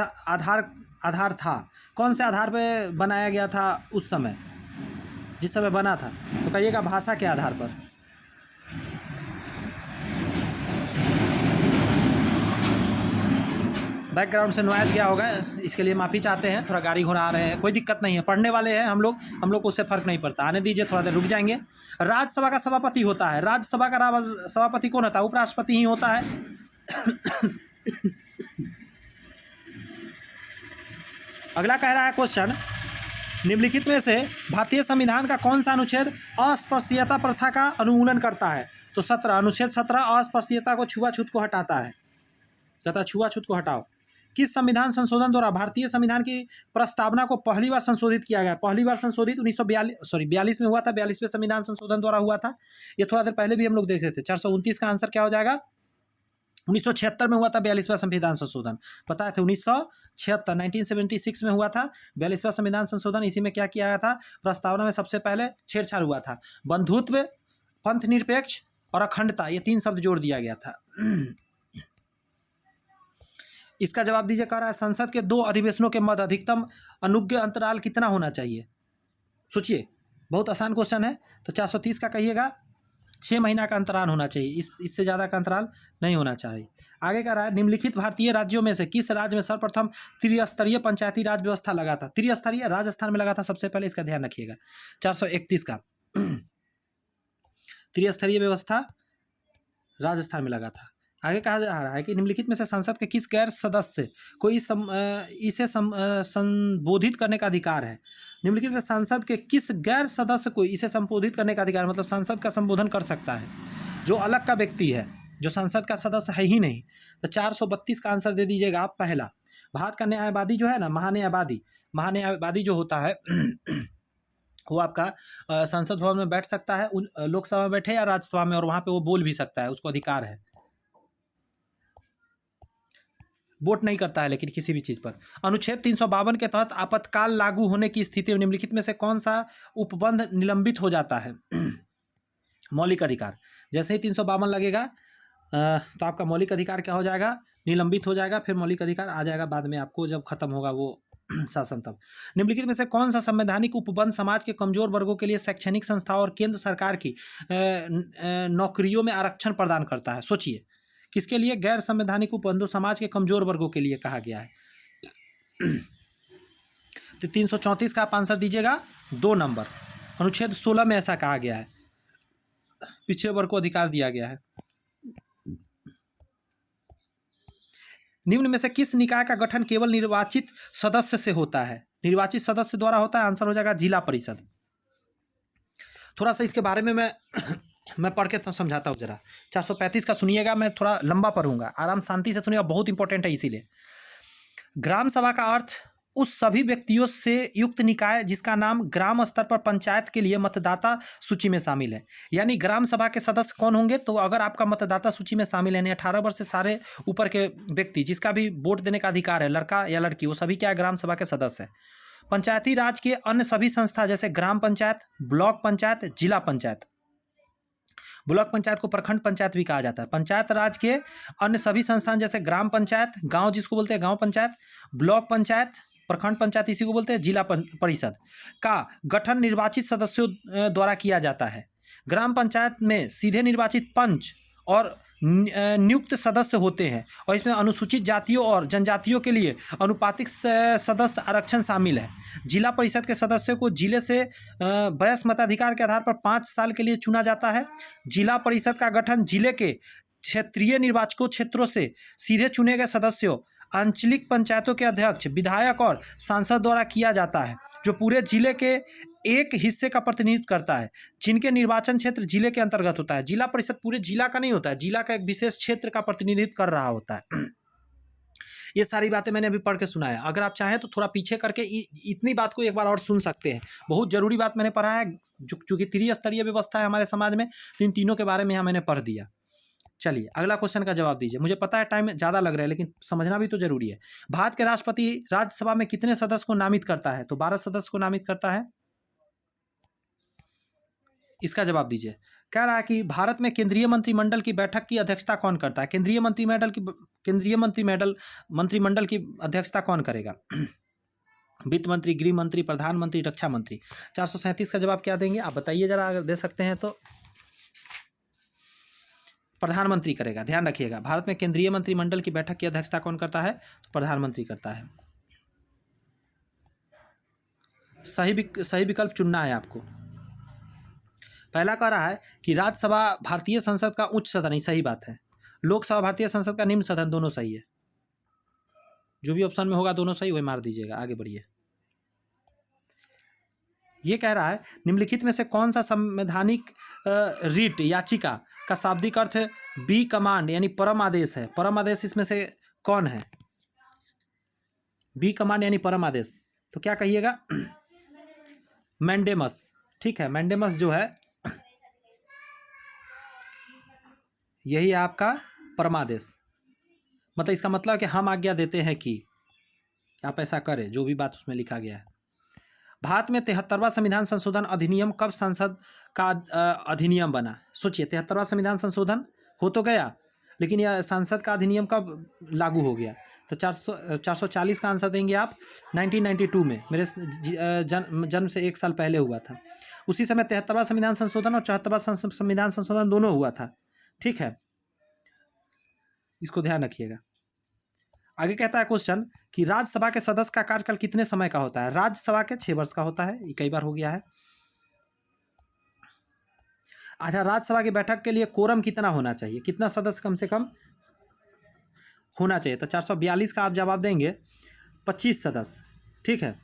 आधार था, कौन से आधार पे बनाया गया था उस समय, जिस समय बना था? तो कहिएगा भाषा के आधार पर। बैकग्राउंड से नॉइज गया होगा, इसके लिए माफ़ी चाहते हैं। थोड़ा गाड़ी घोड़ा आ रहे हैं, कोई दिक्कत नहीं है, पढ़ने वाले हैं हम लोग को उससे फ़र्क नहीं पड़ता। आने दीजिए, थोड़ा देर रुक जाएंगे। राज्यसभा का सभापति होता है। राज्यसभा का सभापति कौन होता है? उपराष्ट्रपति ही होता है। अगला कह रहा है क्वेश्चन, निम्नलिखित में से भारतीय संविधान का कौन सा अनुच्छेद अस्पृश्यता प्रथा का अनुमूलन करता है? तो 17, अनुच्छेद 17 अस्पृश्यता को, छुआछूत को हटाता है। तथा छुआछूत को हटाओ। किस संविधान संशोधन द्वारा भारतीय संविधान की प्रस्तावना को पहली बार संशोधित किया गया? पहली बार संशोधित 1942 में हुआ था। 42वें संविधान संशोधन द्वारा हुआ था। ये थोड़ा देर पहले भी हम लोग देख रहे थे। 429 का आंसर क्या हो जाएगा? 1976 में हुआ था 42वां संविधान संशोधन। पता है 1976 में हुआ था 42वां संविधान संशोधन। इसी में क्या किया गया था? प्रस्तावना में सबसे पहले छेड़छाड़ हुआ था। बंधुत्व, पंथ निरपेक्ष और अखंडता, ये 3 शब्द जोड़ दिया गया था। इसका जवाब दीजिए। कह रहा है संसद के 2 अधिवेशनों के मध्य अधिकतम अनुज्ञेय अंतराल कितना होना चाहिए? सोचिए, बहुत आसान क्वेश्चन है। तो 430 का कहिएगा, 6 महीना का अंतराल होना चाहिए, इससे ज़्यादा का अंतराल नहीं होना चाहिए। आगे कह रहा है निम्नलिखित भारतीय राज्यों में से किस राज्य में सर्वप्रथम त्रिस्तरीय पंचायती राज व्यवस्था लगा था? त्रिस्तरीय राजस्थान में लगा था सबसे पहले, इसका ध्यान रखिएगा। 431 का त्रिस्तरीय व्यवस्था राजस्थान में लगा था। आगे कहा जा रहा है कि निम्नलिखित में से संसद के किस गैर सदस्य को इसे संबोधित करने का अधिकार है? निम्नलिखित में संसद के किस गैर सदस्य को इसे संबोधित करने का अधिकार, मतलब संसद का संबोधन कर सकता है, जो अलग का व्यक्ति है, जो संसद का सदस्य है ही नहीं? तो 432 का आंसर दे दीजिएगा आप। पहला, भारत का न्यायवादी जो है ना, महान्यायवादी जो होता है वो आपका संसद भवन में बैठ सकता है, लोकसभा में बैठे या राज्यसभा में, और वहाँ पे वो बोल भी सकता है, उसको अधिकार है। वोट नहीं करता है लेकिन किसी भी चीज़ पर। अनुच्छेद 352 के तहत आपातकाल लागू होने की स्थिति में निम्नलिखित में से कौन सा उपबंध निलंबित हो जाता है? मौलिक अधिकार। जैसे ही 352 लगेगा तो आपका मौलिक अधिकार क्या हो जाएगा? निलंबित हो जाएगा। फिर मौलिक अधिकार आ जाएगा बाद में आपको, जब खत्म होगा वो शासन तब। निम्नलिखित में से कौन सा संवैधानिक उपबंध समाज के कमजोर वर्गों के लिए शैक्षणिक संस्थाओं और केंद्र सरकार की नौकरियों में आरक्षण प्रदान करता है? सोचिए, किसके लिए गैर संवैधानिक उपबंधों? समाज के कमजोर वर्गों के लिए कहा गया है। तो 334 का आप आंसर दीजिएगा 2 नंबर। अनुच्छेद 16 में ऐसा कहा गया है, पिछड़े वर्ग को अधिकार दिया गया है। निम्न में से किस निकाय का गठन केवल निर्वाचित सदस्य से होता है? निर्वाचित सदस्य द्वारा होता है। आंसर हो जाएगा जिला परिषद। थोड़ा सा इसके बारे में मैं पढ़ के तो समझाता हूँ जरा। 435 का सुनिएगा, मैं थोड़ा लंबा पढ़ूंगा, आराम शांति से सुनिएगा, बहुत इंपॉर्टेंट है इसीलिए। ग्राम सभा का अर्थ उस सभी व्यक्तियों से युक्त निकाय जिसका नाम ग्राम स्तर पर पंचायत के लिए मतदाता सूची में शामिल है। यानी ग्राम सभा के सदस्य कौन होंगे? तो अगर आपका मतदाता सूची में शामिल है, यानी 18 वर्ष से सारे ऊपर के व्यक्ति जिसका भी वोट देने का अधिकार है, लड़का या लड़की, वो सभी क्या है? ग्राम सभा के सदस्य है। पंचायती राज के अन्य सभी संस्था जैसे ग्राम पंचायत, ब्लॉक पंचायत, जिला पंचायत, ब्लॉक पंचायत को प्रखंड पंचायत भी कहा जाता है। पंचायत राज के अन्य सभी संस्थान जैसे ग्राम पंचायत, गांव जिसको बोलते हैं गांव पंचायत, ब्लॉक पंचायत, प्रखंड पंचायत इसी को बोलते हैं, जिला परिषद का गठन निर्वाचित सदस्यों द्वारा किया जाता है। ग्राम पंचायत में सीधे निर्वाचित पंच और नियुक्त सदस्य होते हैं और इसमें अनुसूचित जातियों और जनजातियों के लिए अनुपातिक सदस्य आरक्षण शामिल है। जिला परिषद के सदस्यों को जिले से वयस्क मताधिकार के आधार पर 5 साल के लिए चुना जाता है। जिला परिषद का गठन जिले के क्षेत्रीय निर्वाचकों क्षेत्रों से सीधे चुने गए सदस्यों, आंचलिक पंचायतों के अध्यक्ष, विधायक और सांसद द्वारा किया जाता है, जो पूरे जिले के एक हिस्से का प्रतिनिधित्व करता है, जिनके निर्वाचन क्षेत्र जिले के अंतर्गत होता है। जिला परिषद पूरे जिला का नहीं होता है, जिला का एक विशेष क्षेत्र का प्रतिनिधित्व कर रहा होता है। ये सारी बातें मैंने अभी पढ़ के सुनाया। अगर आप चाहें तो थोड़ा पीछे करके इतनी बात को एक बार और सुन सकते हैं। बहुत ज़रूरी बात मैंने पढ़ा है, चूँकि त्रिस्तरीय व्यवस्था है हमारे समाज में, तो इन तीनों के बारे में यहाँ मैंने पढ़ दिया। चलिए अगला क्वेश्चन का जवाब दीजिए। मुझे पता है टाइम ज़्यादा लग रहा है, लेकिन समझना भी तो जरूरी है। भारत के राष्ट्रपति राज्यसभा में कितने सदस्य को नामित करता है? तो 12 सदस्य को नामित करता है। इसका जवाब दीजिए। कह रहा है कि भारत में केंद्रीय मंत्रिमंडल की बैठक की अध्यक्षता कौन करता है? केंद्रीय मंत्रिमंडल की अध्यक्षता कौन करेगा? वित्त मंत्री, गृह मंत्री, प्रधानमंत्री, रक्षा मंत्री। 437 का जवाब क्या देंगे आप बताइए जरा, अगर दे सकते हैं तो। प्रधानमंत्री करेगा, ध्यान रखिएगा। भारत में केंद्रीय मंत्रिमंडल की बैठक की अध्यक्षता कौन करता है? तो प्रधानमंत्री करता है। सही विकल्प चुनना है आपको। पहला कह रहा है कि राज्यसभा भारतीय संसद का उच्च सदन, सही बात है। लोकसभा भारतीय संसद का निम्न सदन, दोनों सही है। जो भी ऑप्शन में होगा दोनों सही, वही मार दीजिएगा। आगे बढ़िए। ये कह रहा है निम्नलिखित में से कौन सा संवैधानिक रिट याचिका का शाब्दिक अर्थ बी कमांड यानी परम आदेश है? परम आदेश इसमें से कौन है? बी कमांड यानी परम आदेश, तो क्या कहिएगा? मैंडेमस। ठीक है, मैंडेमस जो है यही है आपका परमादेश। मतलब इसका मतलब कि हम आज्ञा देते हैं कि आप ऐसा करें, जो भी बात उसमें लिखा गया है। भारत में 73वां संविधान संशोधन अधिनियम कब संसद का अधिनियम बना? सोचिए, 73वां संविधान संशोधन हो तो गया, लेकिन यह संसद का अधिनियम कब लागू हो गया? तो 440 का आंसर देंगे आप। 1992 में, मेरे जन्म से 1 साल पहले हुआ था। उसी समय 73वां संविधान संशोधन और 74वां संविधान संशोधन दोनों हुआ था। ठीक है, इसको ध्यान रखिएगा। आगे कहता है क्वेश्चन कि राज्यसभा के सदस्य का कार्यकाल कितने समय का होता है? राज्यसभा के 6 वर्ष का होता है, ये कई बार हो गया है। अच्छा, राज्यसभा की बैठक के लिए कोरम कितना होना चाहिए? कितना सदस्य कम से कम होना चाहिए? तो 442 का आप जवाब देंगे 25 सदस्य। ठीक है,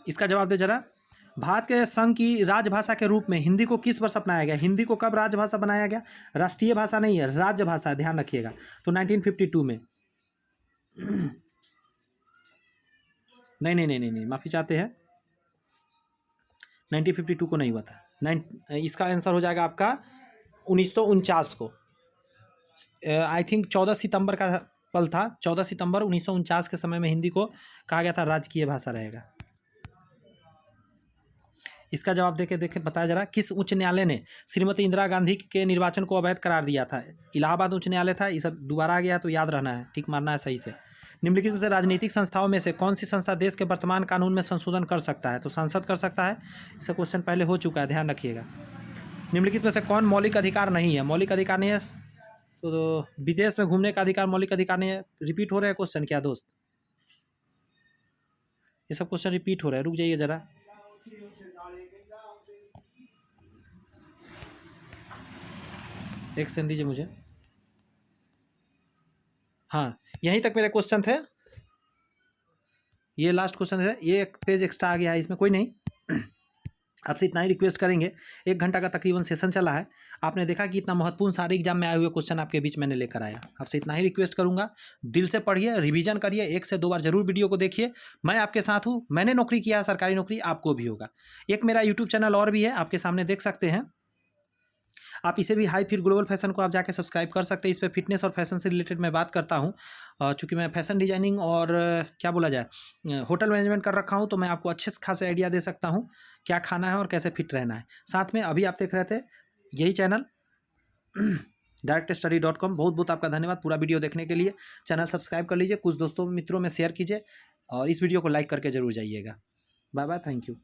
इसका जवाब दे जरा। भारत के संघ की राजभाषा के रूप में हिंदी को किस वर्ष अपनाया गया? हिंदी को कब राजभाषा बनाया गया? राष्ट्रीय भाषा नहीं है, राजभाषा है, ध्यान रखिएगा। तो 1952 में। नहीं, माफ़ी चाहते हैं, 1952 को नहीं हुआ था। इसका आंसर हो जाएगा आपका 1949 को। आई थिंक 14 सितंबर का पल था। 14 सितंबर 1949 के समय में हिंदी को कहा गया था राजकीय भाषा रहेगा। इसका जवाब देके बताया जरा, किस उच्च न्यायालय ने श्रीमती इंदिरा गांधी के निर्वाचन को अवैध करार दिया था? इलाहाबाद उच्च न्यायालय था। ये सब दोबारा आ गया तो याद रहना है, टिक मारना है सही से। निम्नलिखित में से राजनीतिक संस्थाओं में से कौन सी संस्था देश के वर्तमान कानून में संशोधन कर सकता है? तो संसद कर सकता है। इसका क्वेश्चन पहले हो चुका है, ध्यान रखिएगा। निम्नलिखित में से कौन मौलिक अधिकार नहीं है? मौलिक अधिकार नहीं है तो विदेश में घूमने का अधिकार मौलिक अधिकार नहीं है। रिपीट हो रहा है क्वेश्चन क्या दोस्त? ये सब क्वेश्चन रिपीट हो रहा है, रुक जाइए जरा। एक सेकंड दीजिए मुझे। हाँ, यहीं तक मेरे क्वेश्चन थे। ये लास्ट क्वेश्चन है, ये एक पेज एक्स्ट्रा आ गया है, इसमें कोई नहीं। आपसे इतना ही रिक्वेस्ट करेंगे, 1 घंटा का तकरीबन सेशन चला है, आपने देखा कि इतना महत्वपूर्ण सारे एग्जाम में आए हुए क्वेश्चन आपके बीच मैंने लेकर आया। आपसे इतना ही रिक्वेस्ट करूंगा, दिल से पढ़िए, रिवीजन करिए, 1 से 2 बार जरूर वीडियो को देखिए। मैं आपके साथ हूँ, मैंने नौकरी किया है, सरकारी नौकरी आपको भी होगा। एक मेरा यूट्यूब चैनल और भी है, आपके सामने देख सकते हैं, आप इसे भी हाई फिर ग्लोबल फैशन को आप जाके सब्सक्राइब कर सकते हैं। इस पर फिटनेस और फैशन से रिलेटेड मैं बात करता हूँ। चूँकि मैं फैशन डिजाइनिंग और क्या बोला जाए होटल मैनेजमेंट कर रखा हूँ, तो मैं आपको अच्छे खासे आइडिया दे सकता हूँ क्या खाना है और कैसे फिट रहना है। साथ में अभी आप देख रहे थे यही चैनल directstudy.com। बहुत बहुत आपका धन्यवाद पूरा वीडियो देखने के लिए। चैनल सब्सक्राइब कर लीजिए, कुछ दोस्तों मित्रों में शेयर कीजिए और इस वीडियो को लाइक करके जरूर जाइएगा। Bye bye, thank you.